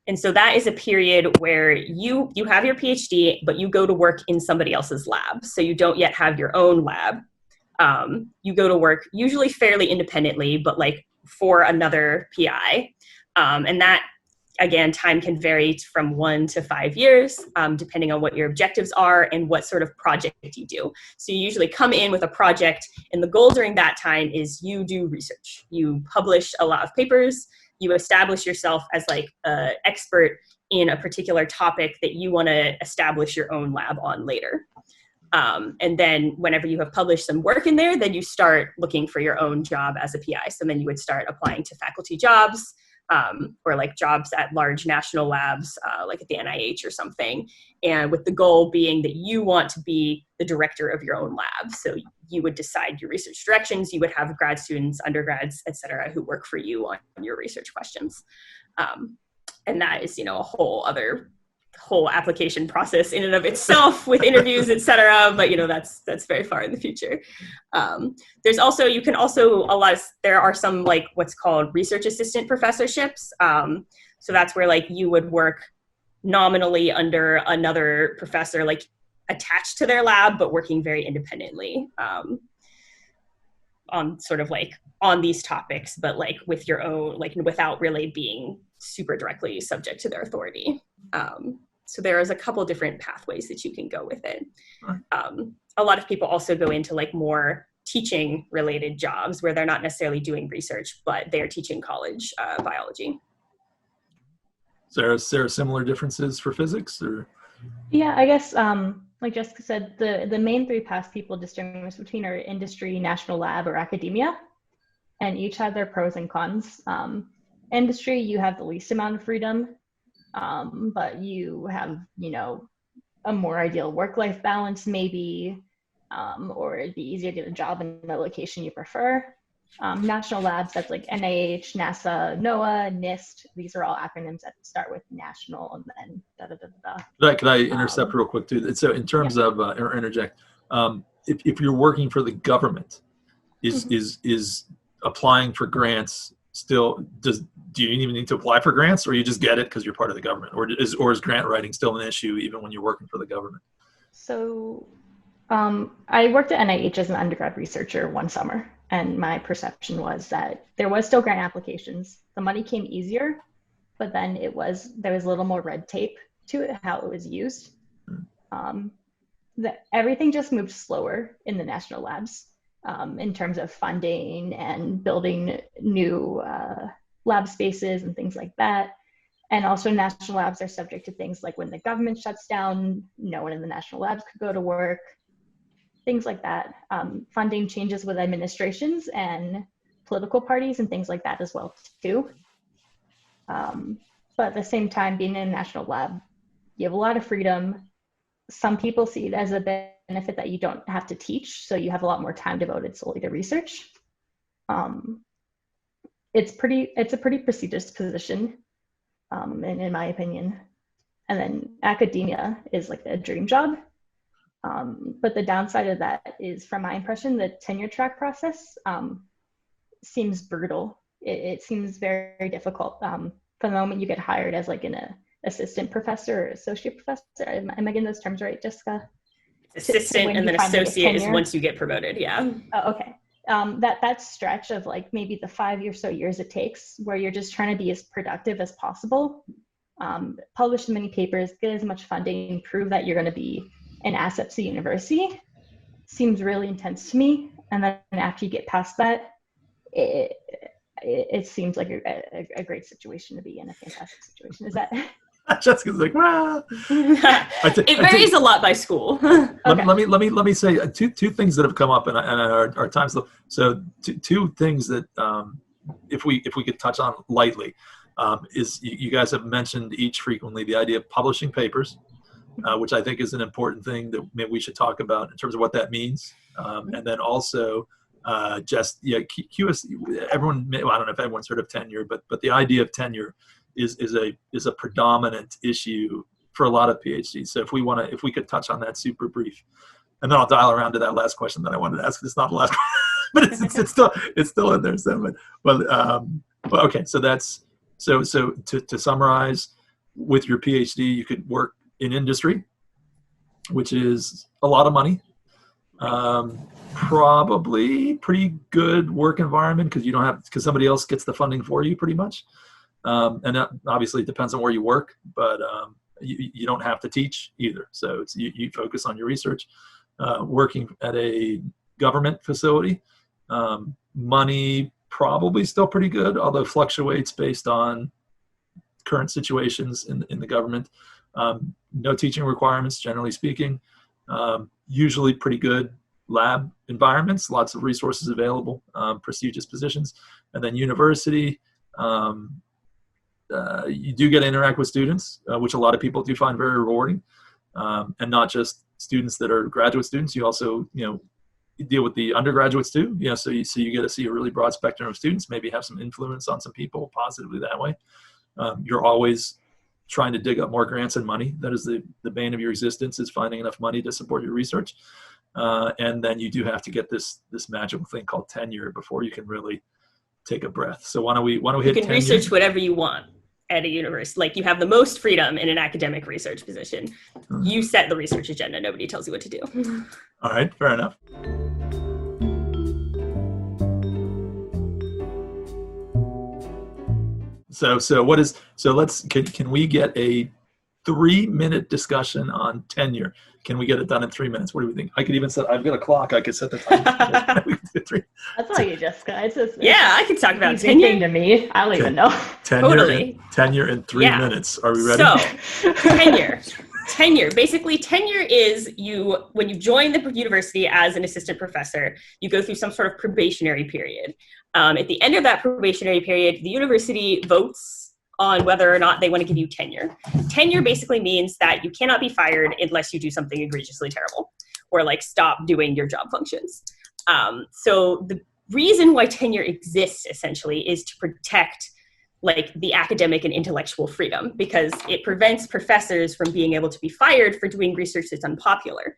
And so that is a period where you have your PhD, but you go to work in somebody else's lab. So you don't yet have your own lab. You go to work usually fairly independently, but like for another PI. And that, again, time can vary from 1 to 5 years, depending on what your objectives are and what sort of project you do. So you usually come in with a project, and the goal during that time is you do research. You publish a lot of papers. You establish yourself as like an expert in a particular topic that you want to establish your own lab on later. And then whenever you have published some work in there, then you start looking for your own job as a PI. So then you would start applying to faculty jobs or like jobs at large national labs, like at the NIH or something. And with the goal being that you want to be the director of your own lab. So you would decide your research directions. You would have grad students, undergrads, et cetera, who work for you on your research questions. And that is, a whole application process in and of itself with interviews, et cetera. But, that's very far in the future. There are some like what's called research assistant professorships. So that's where like you would work nominally under another professor, like attached to their lab, but working very independently on sort of like on these topics, but like with your own, like without really being super directly subject to their authority. So there is a couple different pathways that you can go with it. A lot of people also go into like more teaching related jobs where they're not necessarily doing research, but they're teaching college biology. Is there similar differences for physics or? Yeah, I guess like Jessica said, the main three paths people distinguish between are industry, national lab, or academia, and each have their pros and cons. Industry, you have the least amount of freedom, but you have, a more ideal work-life balance maybe, or it'd be easier to get a job in the location you prefer. National labs, that's like NIH, NASA, NOAA, NIST. These are all acronyms that start with national and then da-da-da-da-da. Could I intercept real quick too? So in terms of, or interject, if you're working for the government, is applying for grants still, do you even need to apply for grants, or you just get it because you're part of the government, or is grant writing still an issue even when you're working for the government? So I worked at NIH as an undergrad researcher one summer, and my perception was that there was still grant applications. The money came easier, but then there was a little more red tape to it, how it was used. Everything just moved slower in the national labs in terms of funding and building new lab spaces and things like that. And also national labs are subject to things like when the government shuts down, no one in the national labs could go to work, things like that. Funding changes with administrations and political parties and things like that as well too. But at the same time, being in a national lab, you have a lot of freedom. Some people see it as a benefit that you don't have to teach, so you have a lot more time devoted solely to research. It's a pretty prestigious position, in my opinion. And then academia is like a dream job. But the downside of that is, from my impression, the tenure track process seems brutal. It seems very difficult. From the moment you get hired as like an assistant professor or associate professor, am I getting those terms right, Jessica? Assistant and then associate is once you get promoted, yeah. Oh, okay. That stretch of like maybe the 5 or so years it takes, where you're just trying to be as productive as possible, publish as many papers, get as much funding, prove that you're going to be an asset to the university, seems really intense to me. And then after you get past that, it seems like a great situation to be in, a fantastic situation. Is that? Jessica's like, well, it varies a lot by school. Okay. Let me say two things that have come up in our time. So two things that if we could touch on lightly, is you guys have mentioned each frequently the idea of publishing papers, which I think is an important thing that maybe we should talk about in terms of what that means, and then also QS. Everyone, well, I don't know if everyone's heard of tenure, but the idea of tenure is a predominant issue for a lot of PhDs. So if we could touch on that super brief, and then I'll dial around to that last question that I wanted to ask. It's not the last question, but it's still in there. So, but okay. So that's to summarize, with your PhD, you could work in industry, which is a lot of money. Probably pretty good work environment because somebody else gets the funding for you pretty much. And that obviously it depends on where you work, but you don't have to teach either. So you focus on your research. Working at a government facility, money probably still pretty good, although fluctuates based on current situations in the government. No teaching requirements, generally speaking. Usually pretty good lab environments, lots of resources available, prestigious positions. And then university, you do get to interact with students, which a lot of people do find very rewarding, and not just students that are graduate students. You also, you deal with the undergraduates too. So you get to see a really broad spectrum of students, maybe have some influence on some people positively that way. You're always trying to dig up more grants and money. That is the bane of your existence, is finding enough money to support your research. And then you do have to get this magical thing called tenure before you can really take a breath. So why don't we hit tenure? You can research whatever you want at a university. Like, you have the most freedom in an academic research position. You set the research agenda. Nobody tells you what to do. All right, fair enough. Can we get a 3-minute discussion on tenure? Can we get it done in 3 minutes? What do we think? I could even set, I've got a clock, I could set the time. That's all you, Jessica. I could talk about tenure to me. I don't even know. Tenure in 3 minutes. Are we ready? So, tenure. Basically, tenure is when you join the university as an assistant professor, you go through some sort of probationary period. At the end of that probationary period, the university votes on whether or not they want to give you tenure. Tenure basically means that you cannot be fired unless you do something egregiously terrible, or like stop doing your job functions. So the reason why tenure exists essentially is to protect like the academic and intellectual freedom, because it prevents professors from being able to be fired for doing research that's unpopular.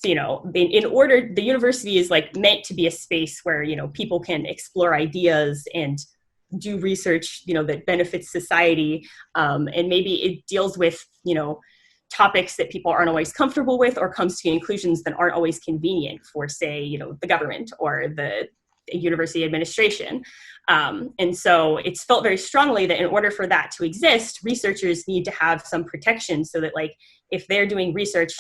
So, in order, the university is like meant to be a space where, people can explore ideas and do research, that benefits society. And maybe it deals with, topics that people aren't always comfortable with, or comes to conclusions that aren't always convenient for, say, the government or the university administration. And so it's felt very strongly that in order for that to exist, researchers need to have some protection, so that, like, if they're doing research,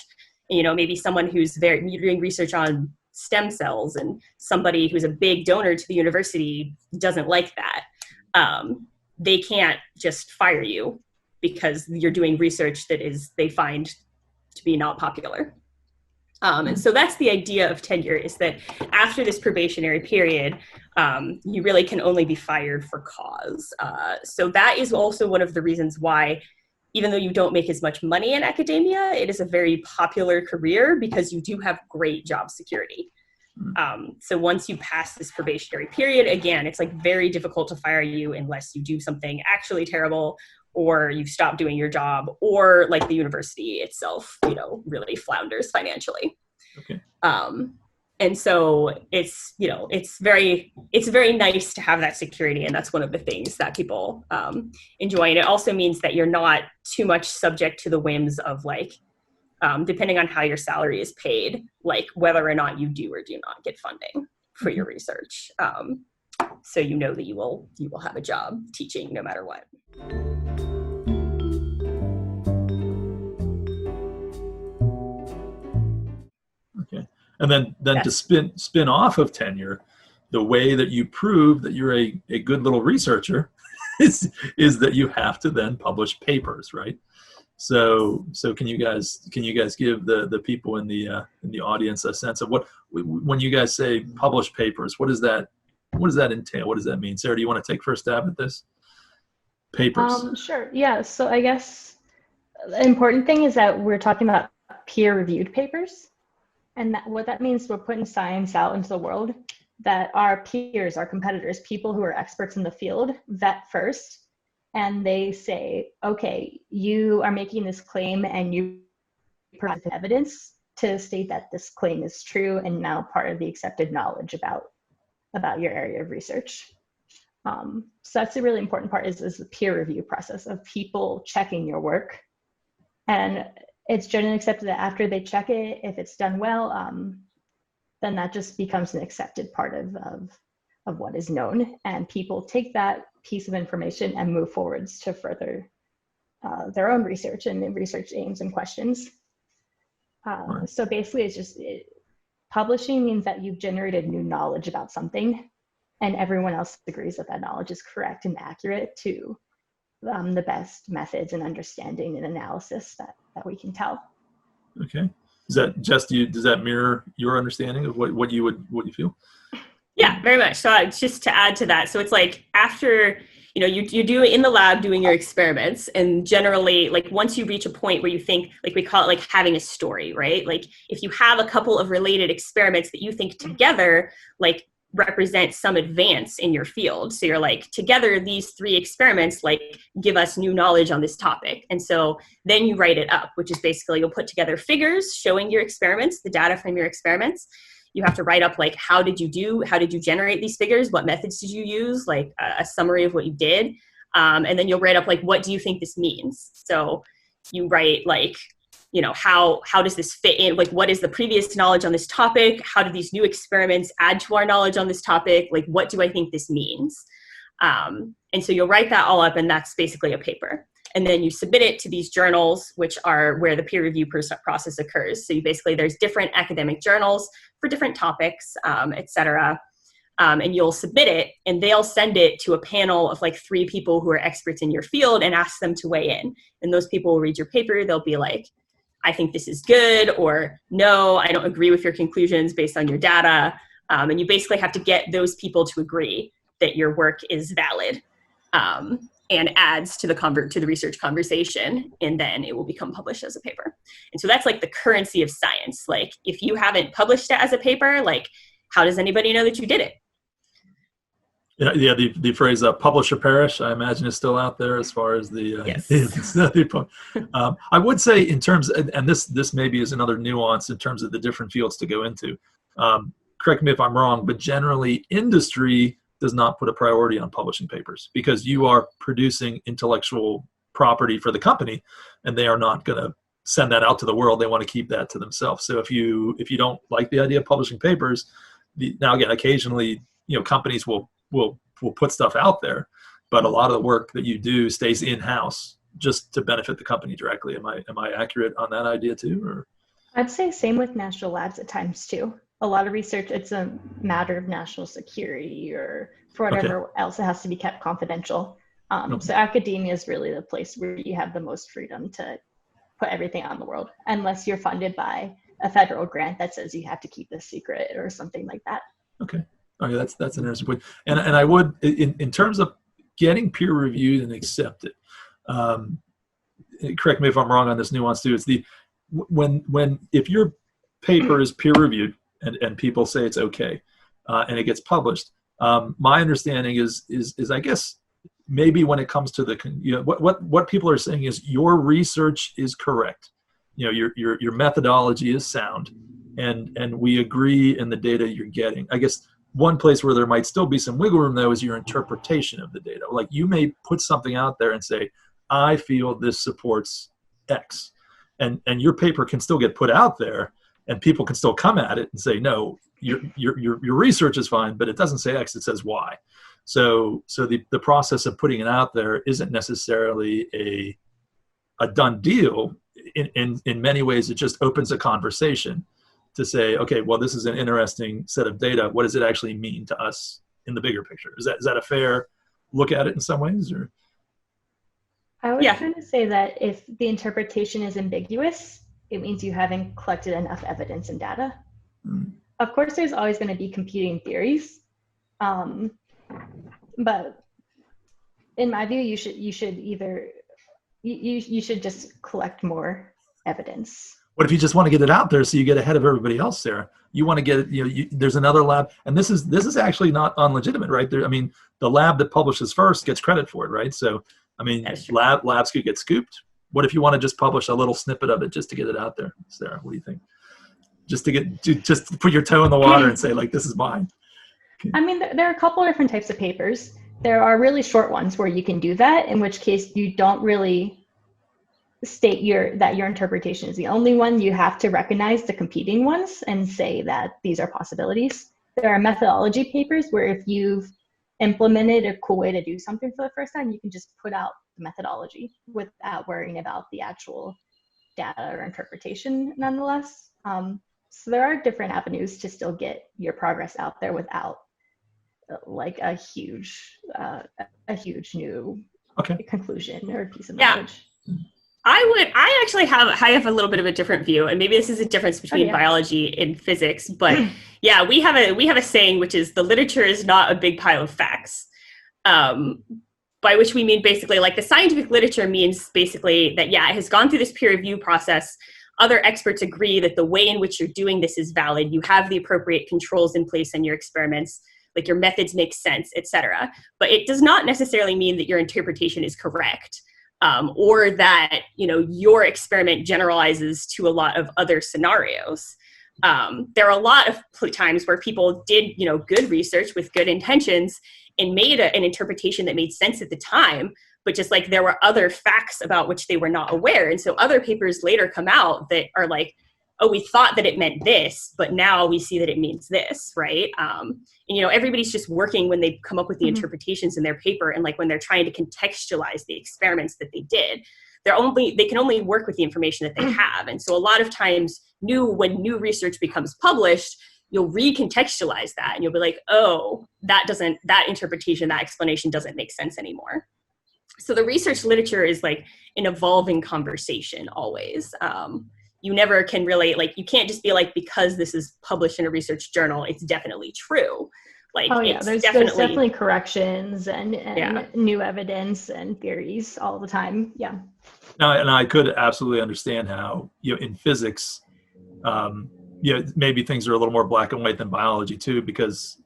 maybe someone who's doing research on stem cells and somebody who's a big donor to the university doesn't like that, they can't just fire you because you're doing research that they find to be not popular. And so that's the idea of tenure, is that after this probationary period, you really can only be fired for cause. So that is also one of the reasons why, even though you don't make as much money in academia, it is a very popular career, because you do have great job security. So once you pass this probationary period, again, it's like very difficult to fire you unless you do something actually terrible, or you stop doing your job, or like the university itself, really flounders financially. Okay. And so it's very nice to have that security. And that's one of the things that people enjoy. And it also means that you're not too much subject to the whims of, like, depending on how your salary is paid, like whether or not you do or do not get funding for your research. So that you will have a job teaching no matter what. Okay. And then to spin off of tenure, the way that you prove that you're a good little researcher is that you have to then publish papers, right? So can you guys give the people in the audience a sense of what, when you guys say publish papers, what does that entail? What does that mean? Sarah, do you want to take first stab at this? Papers. Sure. Yeah. So I guess the important thing is that we're talking about peer-reviewed papers. And what that means, we're putting science out into the world that our peers, our competitors, people who are experts in the field, vet first. And they say, okay, you are making this claim and you provide evidence to state that this claim is true and now part of the accepted knowledge about your area of research. So that's a really important part, is the peer review process of people checking your work. And it's generally accepted that after they check it, if it's done well, then that just becomes an accepted part of what is known. And people take that piece of information and move forwards to further their own research and research aims and questions. So basically, it's just publishing means that you've generated new knowledge about something, and everyone else agrees that that knowledge is correct and accurate to the best methods and understanding and analysis that we can tell. Okay. Does that mirror your understanding of what you feel? Yeah, very much. So just to add to that, so it's like after, you do it in the lab doing your experiments, and generally, like, once you reach a point where you think, like, we call it like having a story, right? Like, if you have a couple of related experiments that you think together, like, represent some advance in your field. So you're like, together, these three experiments, like, give us new knowledge on this topic. And so then you write it up, which is basically, you'll put together figures showing your experiments, the data from your experiments. You have to write up, like, how did you generate these figures? What methods did you use? Like a summary of what you did. And then you'll write up, like, what do you think this means? So you write, like, how does this fit in? Like, what is the previous knowledge on this topic? How do these new experiments add to our knowledge on this topic? Like, what do I think this means? And so you'll write that all up, and that's basically a paper. And then you submit it to these journals, which are where the peer review process occurs. So there's different academic journals for different topics, et cetera. And you'll submit it, and they'll send it to a panel of like 3 people who are experts in your field and ask them to weigh in. And those people will read your paper. They'll be like, I think this is good, or no, I don't agree with your conclusions based on your data. And you basically have to get those people to agree that your work is valid and adds to the research conversation, and then it will become published as a paper. And so that's like the currency of science. Like, if you haven't published it as a paper, like, how does anybody know that you did it? Yeah, the phrase "publish or perish," I imagine, is still out there as far as the. Yes. I would say in terms, and this maybe is another nuance in terms of the different fields to go into. Correct me if I'm wrong, but generally industry does not put a priority on publishing papers because you are producing intellectual property for the company, and they are not going to send that out to the world. They want to keep that to themselves. So if you don't like the idea of publishing papers, now again, occasionally, companies will put stuff out there, but a lot of the work that you do stays in-house just to benefit the company directly. Am I accurate on that idea too? Or? I'd say same with national labs at times too. A lot of research, it's a matter of national security or for whatever else, it has to be kept confidential. So academia is really the place where you have the most freedom to put everything out in the world, unless you're funded by a federal grant that says you have to keep this secret or something like that. Okay. That's an interesting point. And I would, in terms of getting peer reviewed and accepted, correct me if I'm wrong on this nuance too. It's if your paper is peer reviewed and people say it's okay, and it gets published, my understanding is I guess maybe when it comes to what people are saying is your research is correct, your methodology is sound, and we agree in the data you're getting. I guess one place where there might still be some wiggle room though is your interpretation of the data. Like you may put something out there and say, I feel this supports X, and your paper can still get put out there and people can still come at it and say, no, your research is fine, but it doesn't say X, it says Y. So the process of putting it out there isn't necessarily a done deal. In many ways, it just opens a conversation to say, okay, well, this is an interesting set of data. What does it actually mean to us in the bigger picture? Is that a fair look at it in some ways? Or I would kind of say that if the interpretation is ambiguous, it means you haven't collected enough evidence and data. Of course, there's always going to be competing theories, but in my view, you should just collect more evidence. What if you just want to get it out there so you get ahead of everybody else, Sarah? You want to get it, there's another lab, and this is actually not unlegitimate, right? The lab that publishes first gets credit for it, right? So, labs could get scooped. What if you want to just publish a little snippet of it just to get it out there, Sarah? What do you think? Just to put your toe in the water and say, like, this is mine. I mean, there are a couple of different types of papers. There are really short ones where you can do that, in which case you don't really state that your interpretation is the only one. You have to recognize the competing ones and say that these are possibilities. There are methodology papers where if you've implemented a cool way to do something for the first time, you can just put out the methodology without worrying about the actual data or interpretation nonetheless. So there are different avenues to still get your progress out there without like a huge new conclusion or piece of knowledge. I actually have a little bit of a different view, and maybe this is a difference between biology and physics, but we have a saying, which is the literature is not a big pile of facts, by which we mean basically like the scientific literature means basically that, it has gone through this peer review process. Other experts agree that the way in which you're doing this is valid. You have the appropriate controls in place in your experiments, like your methods make sense, etc. But it does not necessarily mean that your interpretation is correct. Or that, your experiment generalizes to a lot of other scenarios. There are a lot of times where people did, good research with good intentions and made an interpretation that made sense at the time, but just like there were other facts about which they were not aware. And so other papers later come out that are like, oh, we thought that it meant this, but now we see that it means this, right? And, everybody's just working when they come up with the interpretations in their paper, and like when they're trying to contextualize the experiments that they did, they can only work with the information that they have. And so a lot of times when new research becomes published, you'll recontextualize that and you'll be like, oh, that interpretation, that explanation doesn't make sense anymore. So the research literature is like an evolving conversation always. You never can really, you can't just be like, because this is published in a research journal, it's definitely true. There's definitely corrections and new evidence and theories all the time. Yeah. No, and I could absolutely understand how, in physics, maybe things are a little more black and white than biology too, because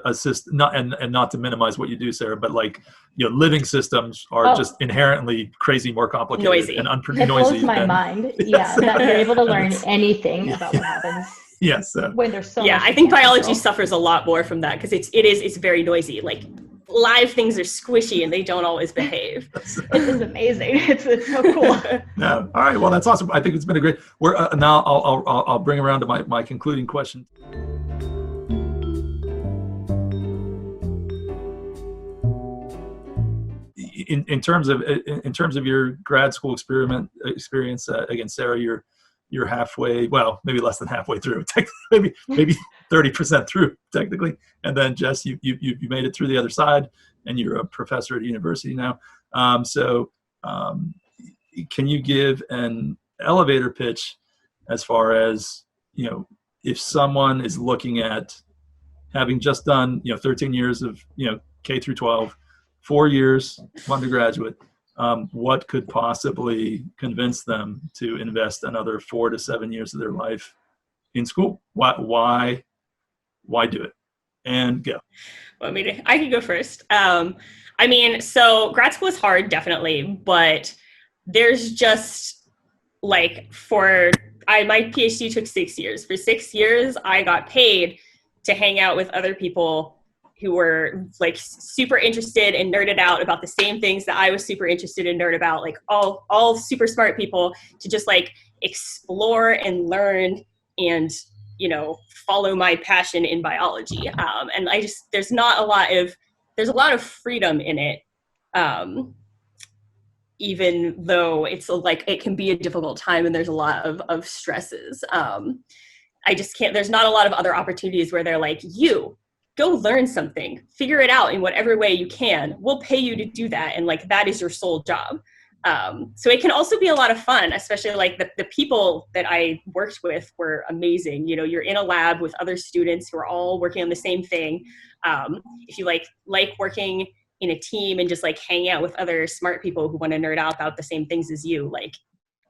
assist, not and not to minimize what you do, Sarah, but like, living systems are just inherently crazy, more complicated, noisy, and noisy. It blows my mind. Yeah, that you're able to learn anything about what happens. Yes. When there's so much. I think biology suffers a lot more from that because it's very noisy. Like live things are squishy and they don't always behave. It's amazing. It's so cool. No, all right. Well, that's awesome. I think it's been a great. Now I'll bring around to my concluding question. In terms of your grad school experience, again, Sarah, you're halfway, well, maybe less than halfway through, maybe 30% through technically, and then Jess, you made it through the other side, and you're a professor at a university now. Can you give an elevator pitch as far as, if someone is looking at having just done 13 years of K through 12, 4 years of undergraduate, what could possibly convince them to invest another 4 to 7 years of their life in school? Why do it? And go. Well, I can go first. So grad school is hard, definitely, but there's just like my PhD took 6 years. For 6 years, I got paid to hang out with other people who were like super interested and nerded out about the same things that I was super interested in nerd about, like all super smart people, to just like explore and learn and, follow my passion in biology. And there's a lot of freedom in it. Even though it's like, it can be a difficult time and there's a lot of stresses. There's not a lot of other opportunities where they're like, go learn something, figure it out in whatever way you can. We'll pay you to do that. And like, that is your sole job. So it can also be a lot of fun, especially like the people that I worked with were amazing. You're in a lab with other students who are all working on the same thing. If you like working in a team and just like hang out with other smart people who want to nerd out about the same things as you, like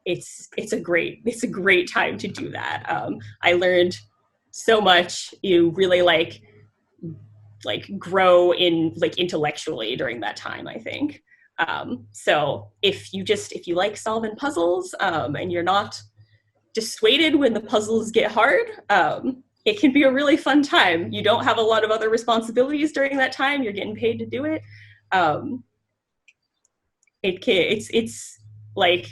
it's a great time to do that. I learned so much. You really like grow in like intellectually during that time, I think. So if you like solving puzzles, and you're not dissuaded when the puzzles get hard, it can be a really fun time. You don't have a lot of other responsibilities during that time. You're getting paid to do it. It's like,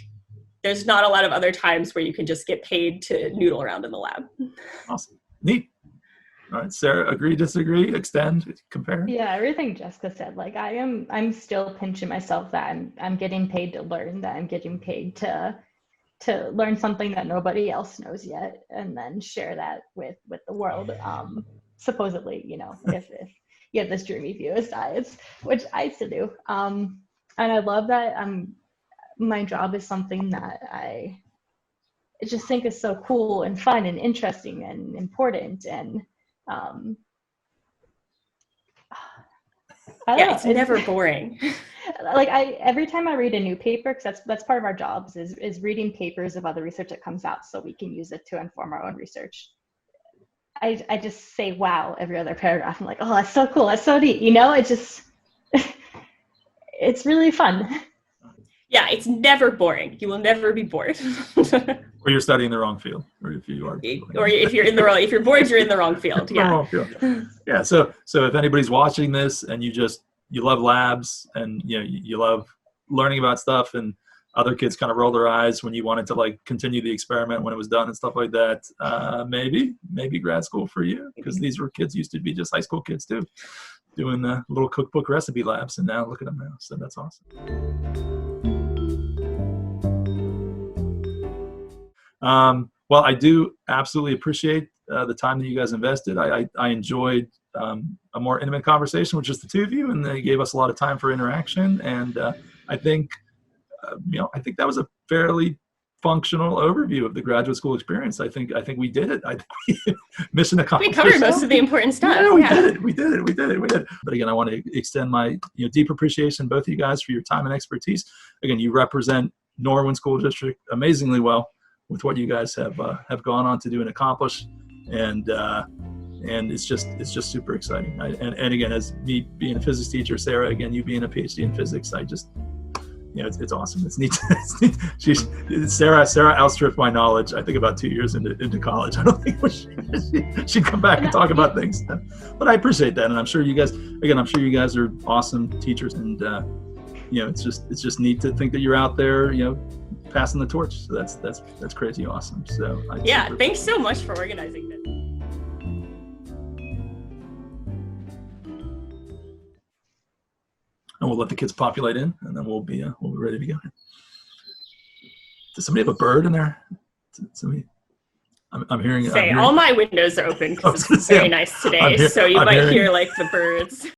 there's not a lot of other times where you can just get paid to noodle around in the lab. Awesome. Neat. All right, Sarah, agree, disagree, extend, compare? Yeah, everything Jessica said. Like I'm still pinching myself that I'm getting paid to learn, that I'm getting paid to learn something that nobody else knows yet, and then share that with the world. Supposedly, if you have this dreamy view of science, which I used to do. And I love that my job is something that I just think is so cool and fun and interesting and important, and it's never boring. Like every time I read a new paper, because that's part of our jobs is reading papers of other research that comes out so we can use it to inform our own research. I just say wow every other paragraph. I'm like, oh, that's so cool, that's so neat. It just it's really fun. Yeah, it's never boring. You will never be bored. Or you're studying the wrong field, or if you are, or if you're bored, you're in the wrong field. Yeah. Wrong field. Yeah. So if anybody's watching this and you love labs and you love learning about stuff, and other kids kind of roll their eyes when you wanted to like continue the experiment when it was done and stuff like that, maybe grad school for you, because these were kids used to be just high school kids too, doing little cookbook recipe labs, and now look at them now. So that's awesome. Well, I do absolutely appreciate the time that you guys invested. I enjoyed a more intimate conversation with just the two of you, and they gave us a lot of time for interaction. And I think that was a fairly functional overview of the graduate school experience. I think we did it. I think we mission accomplished. We covered most of the important stuff. Yeah, we did it. But again, I want to extend my deep appreciation, both of you guys, for your time and expertise. Again, you represent Norwin School District amazingly well with what you guys have gone on to do and accomplish, and and it's just super exciting. And again, as me being a physics teacher, Sarah, again, you being a PhD in physics, I just, it's awesome. It's neat. Sarah outstripped my knowledge, I think, about 2 years into college. I don't think she'd come back and talk about things. But I appreciate that, and I'm sure you guys are awesome teachers, and it's just neat to think that you're out there, passing the torch. So that's crazy awesome. So thanks so much for organizing this. And we'll let the kids populate in, and then we'll be ready to go. Does somebody have a bird in there? I'm hearing. All my windows are open because it's very nice today, so you might hear like the birds.